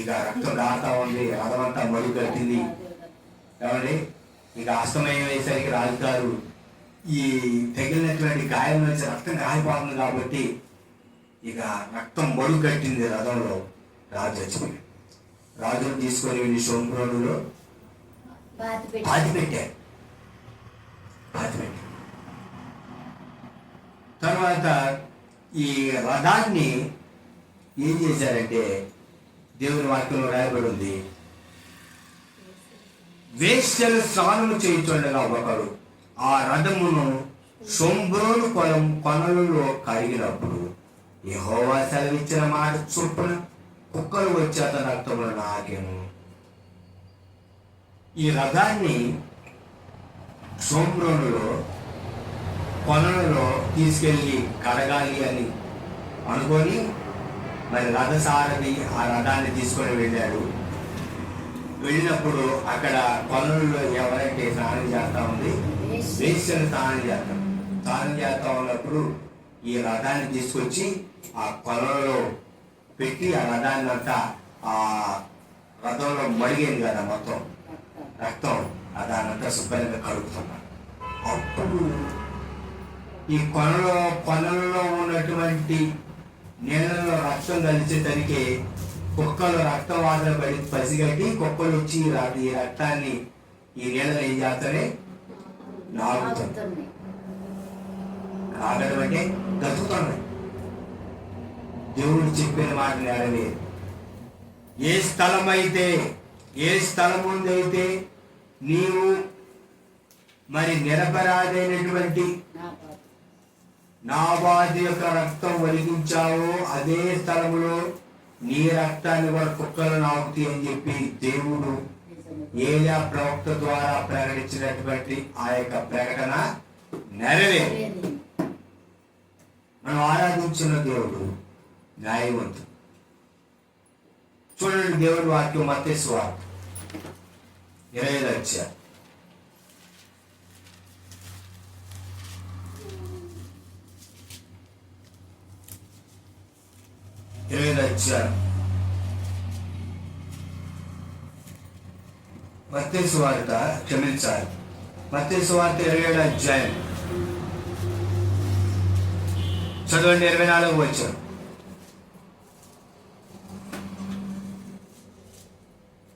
Speaker 1: ఇక రక్తం కారుతా ఉంది, రథం అంతా మడుగు కట్టింది. ఏమండి ఇక అస్తమయం అయ్యేసరికి రాజుగారు ఈ తగిలినటువంటి గాయం నుంచి రక్తం కారిపోతుంది కాబట్టి ఇక రక్తం మడుగు కట్టింది రథంలో. రాజు చచ్చిపోయాడు. రాజును తీసుకొని వెళ్ళి షోమ్రోనులో పాతి పెట్టారు. తర్వాత ఈ రథాన్ని ఏం చేశారంటే దేవుని వాక్యంలో రాయబడి ఉంది, వేశ్యలు స్నానము చేయుచుండగా ఒకడు ఆ రథమును షోమ్రోను కొనలలో కడిగినప్పుడు యెహోవా సెలవిచ్చిన మాట చొప్పున కుక్కలు వచ్చి అతని రక్తమును నాకెను. ఈ రథాన్ని సోమ్రోనులో కొనలలో తీసుకెళ్ళి కడగాలి అని అనుకొని మరి రథసారథి ఆ రథాన్ని తీసుకొని వెళ్ళాడు. వెళ్ళినప్పుడు అక్కడ కొనలలో ఎవరైతే స్నానం చేస్తా ఉంది, వేశ్యను స్నానం చేస్తా ఉన్నప్పుడు ఈ రథాన్ని తీసుకొచ్చి ఆ కొలలో పెట్టి ఆ రథాన్ని అంతా ఆ రథంలో మడిగేది కదా మొత్తం రక్తం, దానంతా శుభ్రంగా కడుగుతున్నాడు. అప్పుడు ఈ కొనలలో ఉన్నటువంటి నీళ్ళలో రక్తం కలిసేసరికి కుక్కలు రక్తం వాసన పసిగట్టి కుక్కలు వచ్చి ఈ రక్తాన్ని ఈ నీళ్ళలో ఏం చేస్తానే నాగుతుంది. నాగడం అంటే గతుకుతున్నాయి. దేవుడు చెప్పిన మాట నెరవేరు. ఏ స్థలం ముందైతే నీవు మరి నిరపరాధైనటువంటి నాబాదు యొక్క రక్తం ఒలిగించావో అదే స్థలములో నీ రక్తాన్ని కూడా కుక్కలు నాకుతాయి అని చెప్పి దేవుడు ఏలియా ప్రవక్త ద్వారా ప్రకటించినటువంటి ఆ యొక్క ప్రకటన నెరవేరు. మనం ఆరాధించిన దేవుడు న్యాయవంతుడు. చూడండి దేవుడి వాక్యం మత్తయి సువార్త 20వ అధ్యాయం. మత్తయి సువార్త క్షమించాలి. మత్తయి సువార్త 27వ అధ్యాయం చదవండి. 24వ వచనం.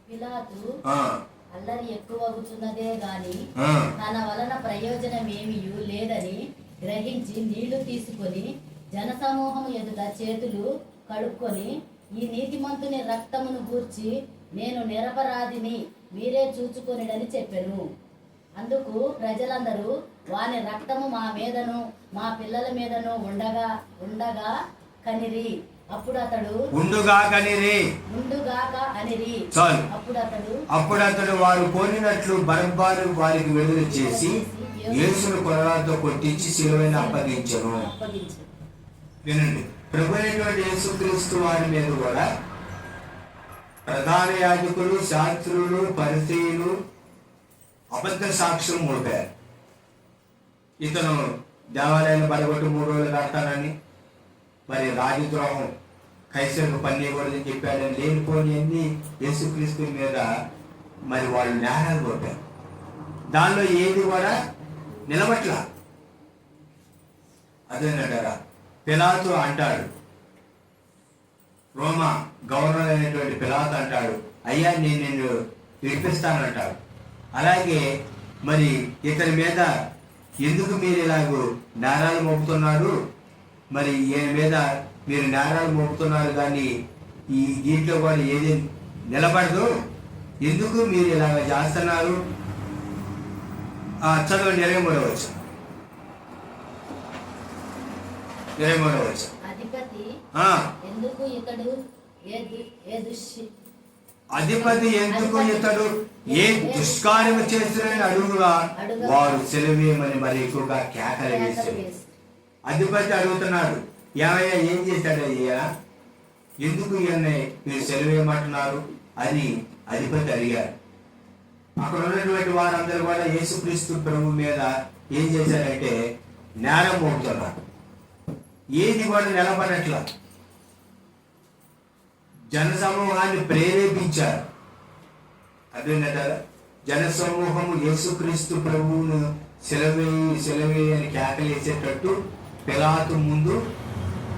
Speaker 2: పిలాతు అల్లరి ఎక్కువగుచున్నదే గాని తన వలన ప్రయోజనమేమియు లేదని గ్రహించి నీళ్లు తీసుకొని జనసమూహము ఎదుట చేతులు కడుక్కొని ఈ నీతిమంతుని రక్తమును గూర్చి నేను నిరపరాధిని, మీరే చూచుకొనిడని చెప్పెను. అందుకు ప్రజలందరూ వాని రక్తము మా మీదను మా పిల్లల మీదను ఉండగా కనిరి. అప్పుడు అతడు
Speaker 1: అప్పుడు అతడు వారు కోరినట్లు బరబ్బను వారికి విడుదల చేసి యేసును కొరడాలతో కొట్టించి శిలువైన అప్పగించెను. వినండి, ప్రభువైనటువంటి యేసుక్రీస్తు వారి మీద కూడా ప్రధాన యాజకులు, శాస్త్రులు, పరిసయ్యులు అబద్ధ సాక్ష్యం మోపారు. ఇతను దేవాలయాన్ని పడగొట్టి 3 రోజులు కడతానని, మరి రాజద్రోహం కైసరుకు పనియకూడదని చెప్పాడని లేనిపోని అన్ని యేసుక్రీస్తు మీద మరి వాళ్ళు నేరాలు మోపారు. దానిలో ఏది కూడా నిలబట్ల. అదేనంటారా, పిలాతు అంటాడు, రోమా గవర్నర్ అయినటువంటి పిలాతు అంటాడు, అయ్యా నేను నిన్ను విడిపిస్తానంటాడు. అలాగే మరి ఇతని మీద ఎందుకు మీరు ఇలాగూ నేరాలు మోపుతున్నారు, మరి ఈయన మీద మీరు నేరాలు మోపుతున్నారు కానీ ఈ దీంట్లో కూడా ఏది నిలబడదు, ఎందుకు మీరు ఇలాగ చేస్తున్నారు? చదవండి 23వ వచనం. 23వ వచనం.
Speaker 2: అధిపతి ఎందుకు
Speaker 1: ఇతడు ఏ దుష్కార్యము చేస్తున్నారని అడుగుగా వారు సెలవేయమని మరి ఎక్కువగా కేకలు వేశారు. అధిపతి అడుగుతున్నాడు, ఏమయ్యా ఏం చేశాడు అయ్యా, ఎందుకు ఈయన్ని మీరు సెలవేయమంటున్నారు అని అధిపతి అడిగారు. అక్కడ ఉన్నటువంటి వారందరూ కూడా యేసుక్రీస్తు ప్రభు మీద ఏం చేశారంటే నేరం మోపుతున్నారు. ఏది కూడా నిలబడట్లా. జనసమూహాన్ని ప్రేరేపించారు. అదేంటారా, జనసమూహము యేసుక్రీస్తు ప్రభువును సెలవే అని కేకలేసేటట్టు పిలాతు ముందు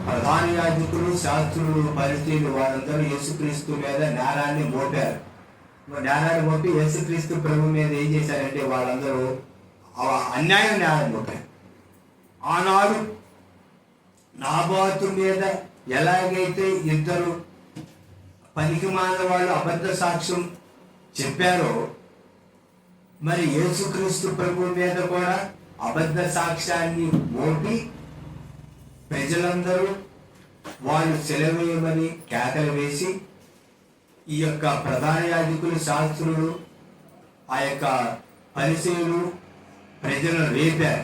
Speaker 1: ప్రధాన యాజకులు, శాస్త్రులు, పరిసయ్యులు వారందరూ యేసుక్రీస్తు మీద నేరాన్ని మోపారు. నేరాన్ని మోపి యేసుక్రీస్తు ప్రభు మీద ఏం చేశారంటే వాళ్ళందరూ అన్యాయం నేరం మోపారు. ఆనాడు నాబాతు మీద ఎలాగైతే ఇద్దరు పనికిమాలిన వాళ్ళు అబద్ధ సాక్ష్యం చెప్పారో, మరి యేసుక్రీస్తు ప్రభు మీద కూడా అబద్ధ సాక్ష్యాన్ని మోపి ప్రజలందరూ వాళ్ళు సెలవేయమని కేకలు వేసి ఈ యొక్క ప్రధాన యాజకులు, శాస్త్రులు ఆ యొక్క పరిసయ్యులు ప్రజలను రేపారు.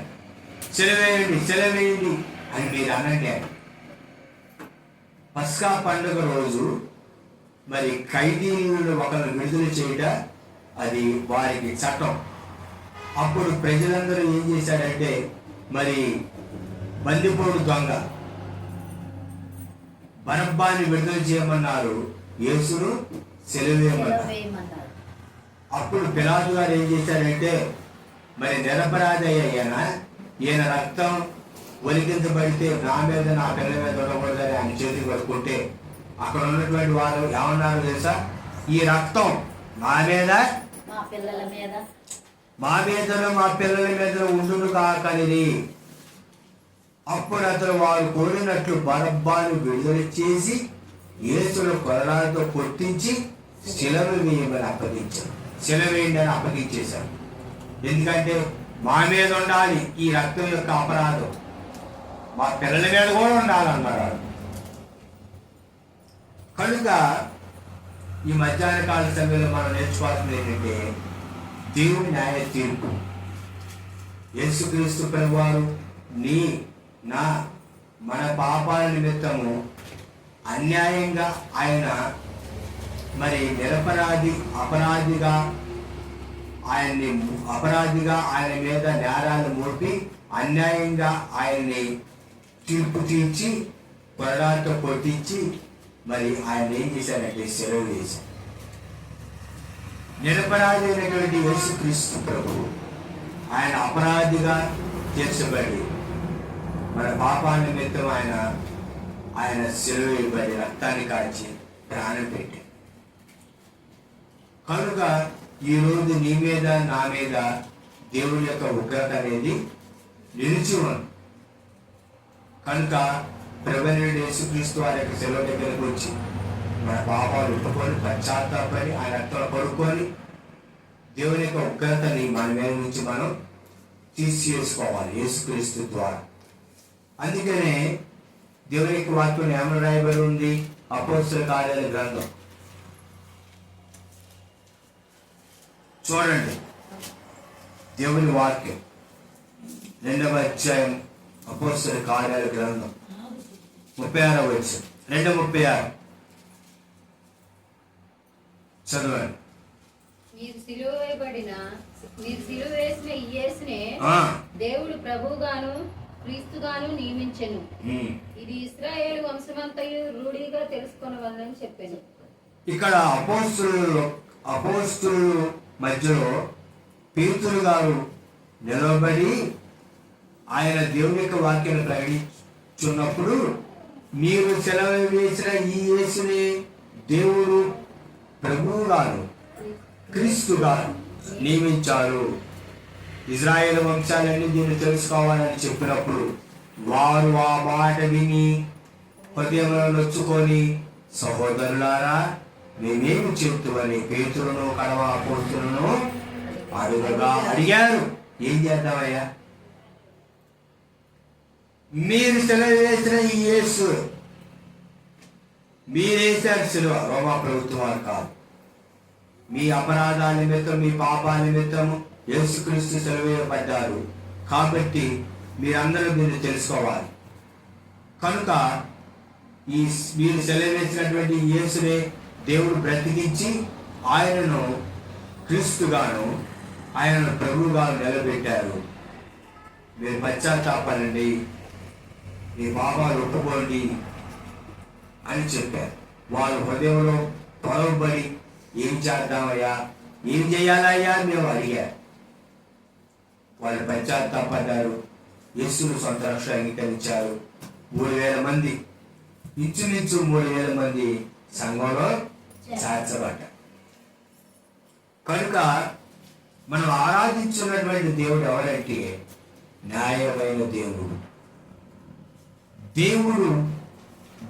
Speaker 1: సెలవేయండి సెలవేయండి అని మీరు అనండి. పస్కా పండుగ రోజు మరి ఖైదీలను ఒకరు విడుదల చేయడం అది వారికి చట్టం. అప్పుడు ప్రజలందరూ ఏం చేశారంటే మరి బందిపోడు దొంగ బరబ్బాని విడుదల చేయమన్నారు, యేసును సెలవేయమన్నారు. అప్పుడు పిలాతు గారు ఏం చేశారంటే మరి నిరపరాధి ఈయన రక్తం ఒలికించబడితే నా మీద నా పిల్ల మీద ఉండకూడదని ఆయన చేతికి పట్టుకుంటే అక్కడ ఉన్నటువంటి వారు ఏమన్నారు తెలుసా? ఈ రక్తం మా మీద మా మీదను మా పిల్లల మీద ఉండును కాకనిది. అప్పుడు అతను వారు కోరినట్లు బరబ్బాను విడుదల చేసి యేసును కొరడాలతో కొట్టించి శిలువ వేయమని అప్పగించారు. శిలువ వేయండి అని అప్పగించేశారు. ఎందుకంటే మా మీద ఉండాలి ఈ రక్తం యొక్క అపరాధం, మా పిల్లల మీద కూడా ఉండాలన్నారు. కనుక ఈ మధ్యాహ్న కాల సమయంలో మనం నేర్చుకోవాల్సింది ఏంటంటే దేవుని న్యాయ తీర్పు. యేసుక్రీస్తు ప్రభువారు మన పాపాల నిమిత్తము అన్యాయంగా ఆయన మరి అపరాధిగా ఆయన మీద నేరాలు మోపి అన్యాయంగా ఆయన్ని తీర్పు తీర్చి కొరడాలతో కొట్టించి మరి ఆయన ఏం చేశారంటే సెలవు వేశారు. నిరపరాధి అయినటువంటి యేసుక్రీస్తు ప్రభువు ఆయన అపరాధిగా తీర్చబడి మన పాపాల నిమిత్తం ఆయన సెలవు ఇవ్వబడి రక్తాన్ని కాల్చి ప్రాణం పెట్టి. కనుక ఈరోజు నీ మీద నా మీద దేవుని యొక్క ఉగ్రత అనేది నిలిచి ఉంది. కనుక ప్రభువైన యేసుక్రీస్తు వారి యొక్క సెలవు దగ్గరకు వచ్చి మన పాపాలు ఒప్పుకొని పశ్చాత్తాపడి ఆయన రక్తంలో పడుకొని దేవుని యొక్క ఉగ్రతని మన మీద నుంచి మనం తీసివేసుకోవాలి యేసుక్రీస్తు ద్వారా. అందుకనే దేవుని యొక్క వాక్యం ఏమని రాయబడి ఉంది? అపోస్తల కార్యాల గ్రంథం చూడండి. దేవుని వాక్యం 2వ అధ్యాయం అపోస్తల కార్యాల గ్రంథం 36వ వచనం 2:36 చదవండి.
Speaker 3: మీరు సిలువ వేసిన ఈ యేసునే దేవుడు ప్రభువుగాను క్రీస్తుగాను నియమించెను. ఇది ఇశ్రాయేలు వంశమంతయు రూఢిగా తెలుసుకొనవలెనని చెప్పాను.
Speaker 1: ఇక్కడ అపోస్తులు మధ్యలో పేతురు గారు నిలబడి ఆయన దేవుని యొక్క వాక్యాన్ని ప్రకటించున్నప్పుడు మీరు సెలవు వేసిన ఈ యేసుని దేవుడు ప్రభువు గారు క్రీస్తు గారు నియమించారు. ఇజ్రాయేల్ వంశాలన్నీ దీన్ని తెలుసుకోవాలని చెప్పినప్పుడు వారు ఆ మాట విని హృదయంలో నొచ్చుకొని సహోదరులారా మేమేమి చెప్తామని పేతురును కడవ అపోస్తులను అడిగారు. ఏం చేద్దామయ్యా? మీరు సెలవు వేసిన ఈ యేసు మీరేశారు సిలువ, రోమా ప్రభుత్వం వారు కాదు. మీ అపరాధాల నిమిత్తం మీ పాపాల నిమిత్తం యేసుక్రీస్తు సెలవేయబడ్డారు. కాబట్టి మీరందరూ దీన్ని తెలుసుకోవాలి. కనుక మీరు సెలవేసినటువంటి యేసునే దేవుడు బ్రతికించి ఆయనను క్రీస్తుగాను ఆయనను ప్రభువుగాను నిలబెట్టారు. మీరు పశ్చాత్తాపడండి, మీ పాపాలు ఒప్పుకోండి అని చెప్పారు. వాళ్ళు హృదయంలో పొరవబడి ఏం చేద్దామయ్యా, ఏం చేయాలయ్యా అని మేము అడిగారు. వాళ్ళు పశ్చాత్తాపడ్డారు, యేసును సొంత రక్షణ అంగీకరించారు. 3,000 మంది, ఇంచుమించు 3,000 మంది సంఘంలో చేర్చబడ్డారు. కనుక మనం ఆరాధించున్నటువంటి దేవుడు ఎవరంటే న్యాయమైన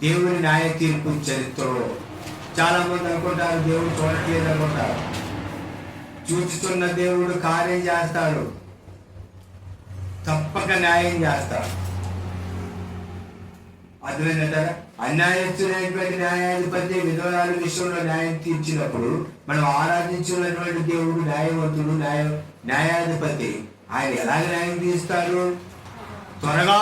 Speaker 1: దేవుని న్యాయ తీర్పు చరిత్రలో చాలా మంది అనుకుంటారు దేవుడు చూడట్లేదు అనుకుంటారు. చూస్తున్న దేవుడు కార్యం చేస్తాడు, తప్పక న్యాయం చేస్తాడు. అర్థమైందంటారా? అన్యాయస్తుడైనటువంటి న్యాయాధిపతి విధవరాల విషయంలో న్యాయం తీర్చినప్పుడు మనం ఆరాధించినటువంటి దేవుడు న్యాయవంతుడు, న్యాయాధిపతి. ఆయన ఎలాగ న్యాయం తీస్తాడు? త్వరగా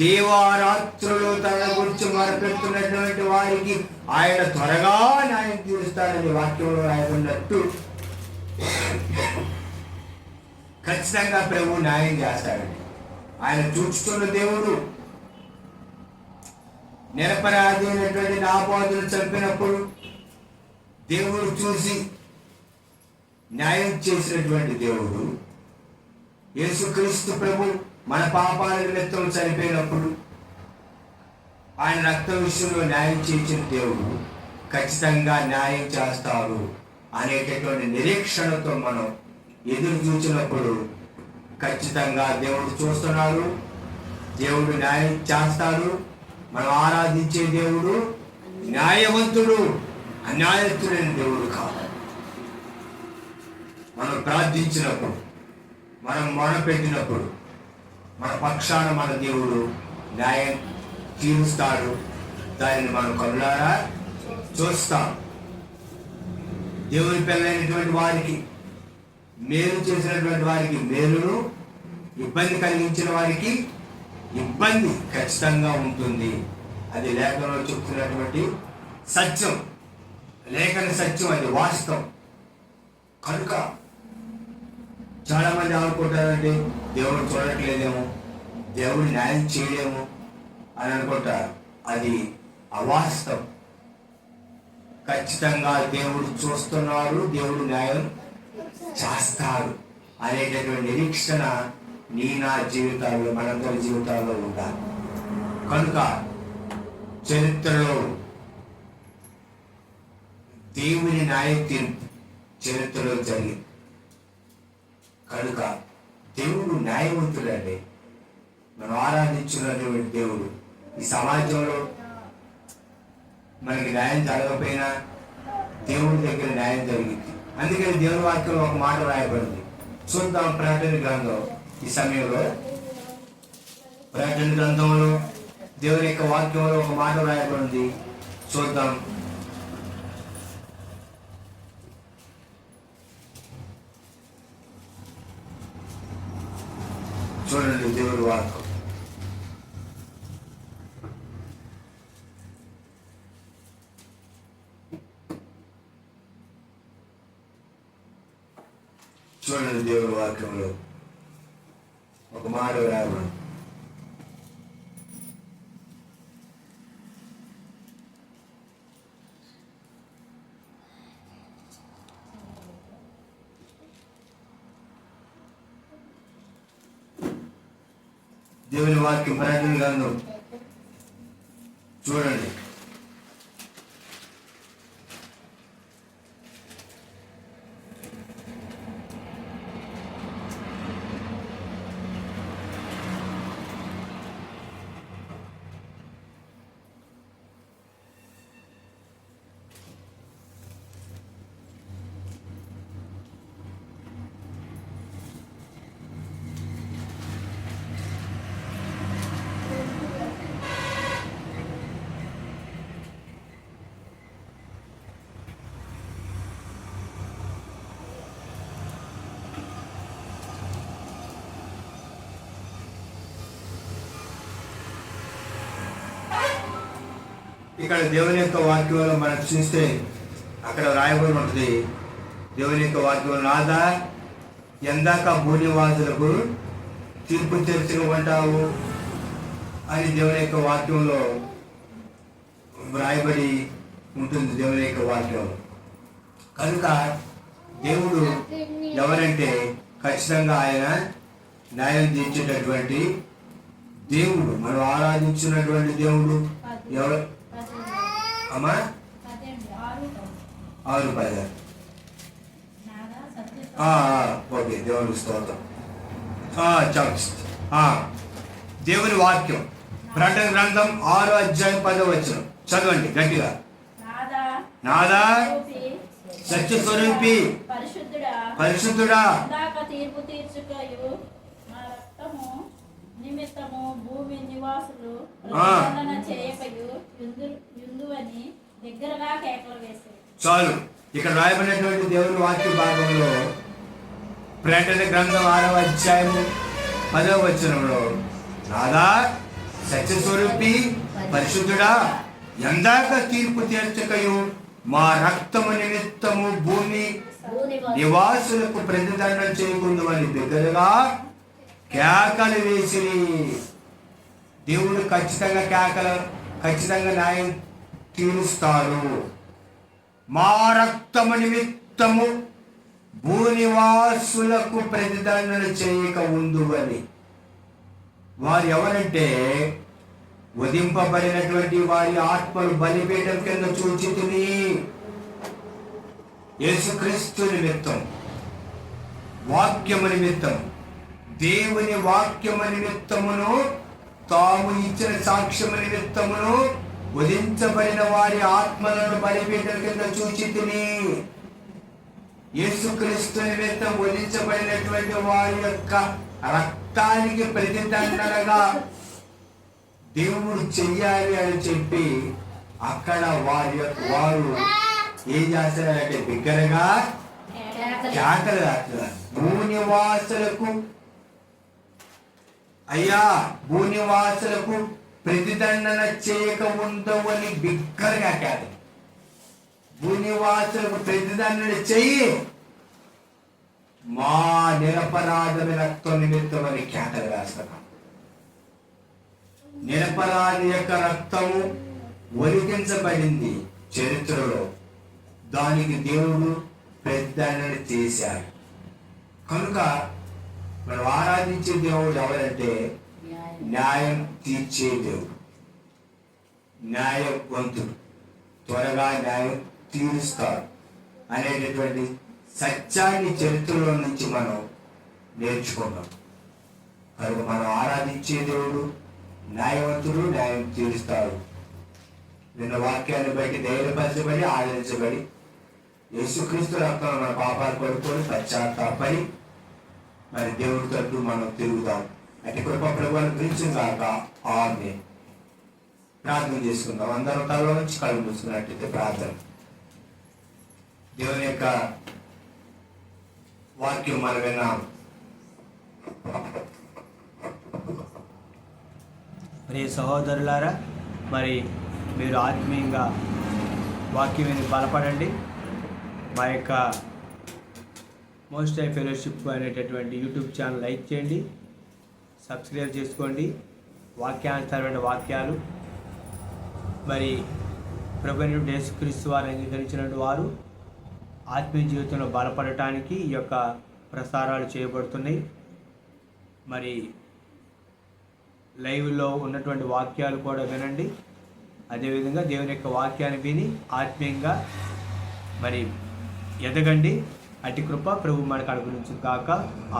Speaker 1: దేవారాత్రులు తన గురించి మొరపెడుతున్నటువంటి వారికి ఆయన త్వరగా న్యాయం తీరుస్తాడని వాక్యంలో రాయబడినట్టు ఖచ్చితంగా ప్రభు న్యాయం చేస్తాడండి. ఆయన చూస్తున్న దేవుడు. నిరపరాధి అయినటువంటి నాబోతును చంపినప్పుడు దేవుడు చూసి న్యాయం చేసినటువంటి దేవుడు. యేసుక్రీస్తు ప్రభు మన పాపాల నిమిత్తం చనిపోయినప్పుడు ఆయన రక్తం విషయంలో న్యాయం చేసిన దేవుడు ఖచ్చితంగా న్యాయం చేస్తారు అనేటటువంటి నిరీక్షణతో మనం ఎదురు చూసినప్పుడు ఖచ్చితంగా దేవుడు చూస్తున్నాడు, దేవుడు న్యాయం చేస్తాడు. మనం ఆరాధించే దేవుడు న్యాయవంతుడు, అన్యాయస్తుడైన దేవుడు కాదు. మనం ప్రార్థించినప్పుడు, మనం మొరపెట్టినప్పుడు మన పక్షాన మన దేవుడు న్యాయం తీరుస్తాడు. దానిని మనం కనులారా చూస్తాం. దేవుని పిల్లలైనటువంటి వారికి, మేలు చేసినటువంటి వారికి మేలును, ఇబ్బంది కలిగించిన వారికి ఇబ్బంది ఖచ్చితంగా ఉంటుంది. అది లేఖనంలో చెప్తున్నటువంటి సత్యం, లేఖన సత్యం, అది వాస్తవం. కనుక చాలా మంది అనుకుంటారంటే దేవుడు చూడట్లేదేమో, దేవుడు న్యాయం చేయలేము అని అనుకుంటారు. అది అవాస్తవం. ఖచ్చితంగా దేవుడు చూస్తున్నాడు, దేవుడు న్యాయం చేస్తాడు అనేటటువంటి నిరీక్షణ నీ నా జీవితాల్లో, మనందరి జీవితాల్లో ఉండాలి. కనుక చరిత్రలో దేవుని న్యాయ తీర్పు చరిత్రలో జరిగింది. కనుక దేవుడు న్యాయవంతుడండి. మనం ఆరాధించున్నటువంటి దేవుడు ఈ సమాజంలో మనకి న్యాయం జరగకపోయినా దేవుడి దగ్గర న్యాయం జరిగింది. అందుకని దేవుని వాక్యంలో ఒక మాట రాయబడింది. చూద్దాం ప్రకటన గ్రంథం. ఈ సమయంలో ప్రకటన గ్రంథంలో దేవుని యొక్క వాక్యంలో ఒక మాట రాయబడింది. చూద్దాం. చూడండి దేవుడి వాక్యం. చూడండి దేవుడి వాక్యంలో ఒక మాట రాయబడింది. దేవుని వాక్యం ప్రకటన గ్రంథం చూడండి. ఇక్కడ దేవుని యొక్క వాక్యంలో మనం చూస్తే అక్కడ రాయబడి ఉంటుంది. దేవుని యొక్క వాక్యం, నాదా ఎందాక భూనివాసులకు తీర్పు తీర్చమంటావు అని దేవుని యొక్క వాక్యంలో రాయబడి ఉంటుంది. దేవుని యొక్క వాక్యం. కనుక దేవుడు ఎవరంటే ఖచ్చితంగా ఆయన న్యాయం తీర్చేటటువంటి దేవుడు. మనం ఆరాధించినటువంటి దేవుడు ఎవరు అమ్మా? 6 ఓకే, దేవుని స్తోత్రం. దేవుని వాక్యం ప్రకటన గ్రంథం 6వ అధ్యాయం 10వ వచనం చదవండి గట్టిగా. నాదా సత్యస్వరూపి పరిశుద్ధుడా
Speaker 2: తీర్పు తీర్చుకయు మా రక్తము నిమిత్తము భూమి నివాసులు ప్రతిదండన చేయకయు యుందువని దగ్గరగా కేకలు వేశారు.
Speaker 1: చాలు. ఇక్కడ రాయబడినటువంటి దేవుని వాక్య భాగంలో ప్రకటన గ్రంథం 6వ అధ్యాయము 10వ వచనంలో, రాధా సత్యస్వరూపి పరిశుద్ధుడా, ఎందాక తీర్పు తీర్చకయు మా రక్తము నిమిత్తము భూమి నివాసులకు ప్రతిదండం చేయకుండా అని దగ్గరగా కేకలు వేసి, దేవుడు ఖచ్చితంగా న్యాయం తీరుస్తాడు. మా రక్తము నిమిత్తము భూనివాసులకు ప్రతిదండన చేయక ఉండు అని. వారు ఎవరంటే వధింపబడినటువంటి వారి ఆత్మలు బలిపీఠం కింద చూచితిని. యేసుక్రీస్తు నిమిత్తం, వాక్యము నిమిత్తం, దేవుని వాక్యము నిమిత్తమును, తాము ఇచ్చిన సాక్ష్యము నిమిత్తమును వధించబడిన వారి ఆత్మలను బలిపీఠం కింద చూచితిని. యేసుక్రీస్తు నిమిత్తం వధించబడినటువంటి వారి యొక్క రక్తానికి ప్రతిదండనగా దేవుడు చెయ్యాలి అని చెప్పి అక్కడ వారు ఏం చేస్తారంటే బిగ్గరగా కేకలు వేస్తున్నారు. భూనివాసులకు, అయ్యా భూనివాసులకు ప్రతిదండన చేయక ఉండవని బిగ్గరగా కేకలు. భూనివాసులకు ప్రతిదండన చెయ్యి, మా నిరపరాధమైన రక్తం నిమిత్తం అని కేకలు వేస్తున్నాం. నిరపరాధి యొక్క రక్తము ఒలికించబడింది చరిత్రలో, దానికి దేవుడు ప్రతిదండన చేశాడు. కనుక మనం ఆరాధించే దేవుడు ఎవరంటే న్యాయం తీర్చే దేవుడు, న్యాయవంతుడు, త్వరగా న్యాయం తీరుస్తాడు అనేటటువంటి సత్యాన్ని చరిత్రలో నుంచి మనం నేర్చుకున్నాం. కనుక మనం ఆరాధించే దేవుడు న్యాయవంతుడు, న్యాయం తీరుస్తాడు. నిన్న వాక్యాన్ని బట్టి ధైర్యపరచబడి ఆదరించబడి యేసుక్రీస్తు రక్తం మన పాపాలు పడుకొని పశ్చాత్తాపడి మరి దేవుడి తట్టు మనం తిరుగుతాం. అటు కృప ప్రభువుని గురించి కాక ఆమేన్. ప్రార్థన చేసుకుందాం. అందరం తల నుంచి కళ్ళు మూసుకున్నట్టయితే ప్రార్థన. దేవుని యొక్క వాక్యం మనం విన్నాం.
Speaker 4: ప్రియ సహోదరులారా, మరి మీరు ఆత్మీయంగా వాక్యం మీద బలపడండి. మా యొక్క మోస్ట్ హై ఫెలోషిప్ అనేటటువంటి యూట్యూబ్ ఛానల్ లైక్ చేయండి, సబ్స్క్రైబ్ చేసుకోండి. వాక్యానుసారమైన వాక్యాలు మరి ప్రభువైన యేసుక్రీస్తు వారు అంగీకరించినటువంటి వారు ఆత్మీయ జీవితంలో బలపడటానికి ఈ యొక్క ప్రసారాలు చేయబడుతున్నాయి. మరి లైవ్లో ఉన్నటువంటి వాక్యాలు కూడా వినండి. అదేవిధంగా దేవుని యొక్క వాక్యాన్ని విని ఆత్మీయంగా మరి ఎదగండి. అట్టి కృప ప్రభు మనకు అనుగ్రహించును కాక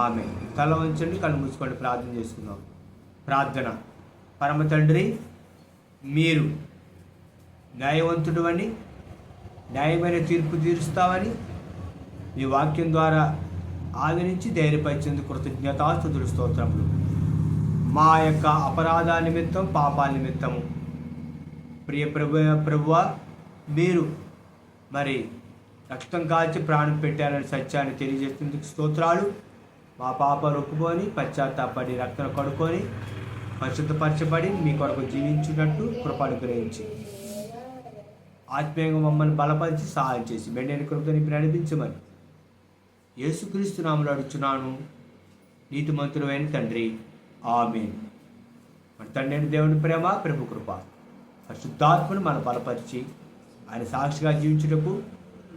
Speaker 4: ఆమేన్. తల వంచండి, కళ్ళు మూసుకోండి, ప్రార్థన చేసుకుందాం. ప్రార్థన. పరమ తండ్రి, మీరు న్యాయవంతుడు అని, న్యాయమైన తీర్పు తీరుస్తావని మీ వాక్యం ద్వారా ఆదరించి ధైర్యపరిచేందుకు కృతజ్ఞతాస్తుతులు, స్తోత్రములు. మా యొక్క అపరాధ నిమిత్తం, పాపాల నిమిత్తము ప్రియ ప్రభువా, మీరు మరి రక్తం కాల్చి ప్రాణం పెట్టారని సత్యాన్ని తెలియజేసేందుకు స్తోత్రాలు. మా పాపాలు ఒప్పుకొని పశ్చాత్తాపడి రక్తం కడుక్కొని పరిశుద్ధపరచబడి మీ కొరకు జీవించినట్టు కృప అనుగ్రహించి ఆత్మీయంగా మమ్మల్ని బలపరిచి సహాయం చేసి మెండైన కృపతో నింపి నడిపించమని యేసుక్రీస్తు నామములో అడుగుచున్నాను, నీతిమంతుడైన తండ్రి, ఆమేన్. మన తండ్రి దేవుని ప్రేమ, ప్రభు కృప, పరిశుద్ధాత్మను మనం బలపరిచి ఆయన సాక్షిగా జీవించుటకు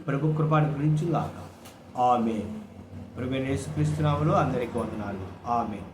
Speaker 4: ప్రభు కృప అనుగ్రహించుగాక. ఆమేన్. ప్రభువైన యేసుక్రీస్తు నామములో అందరికీ వందనాలు. ఆమేన్.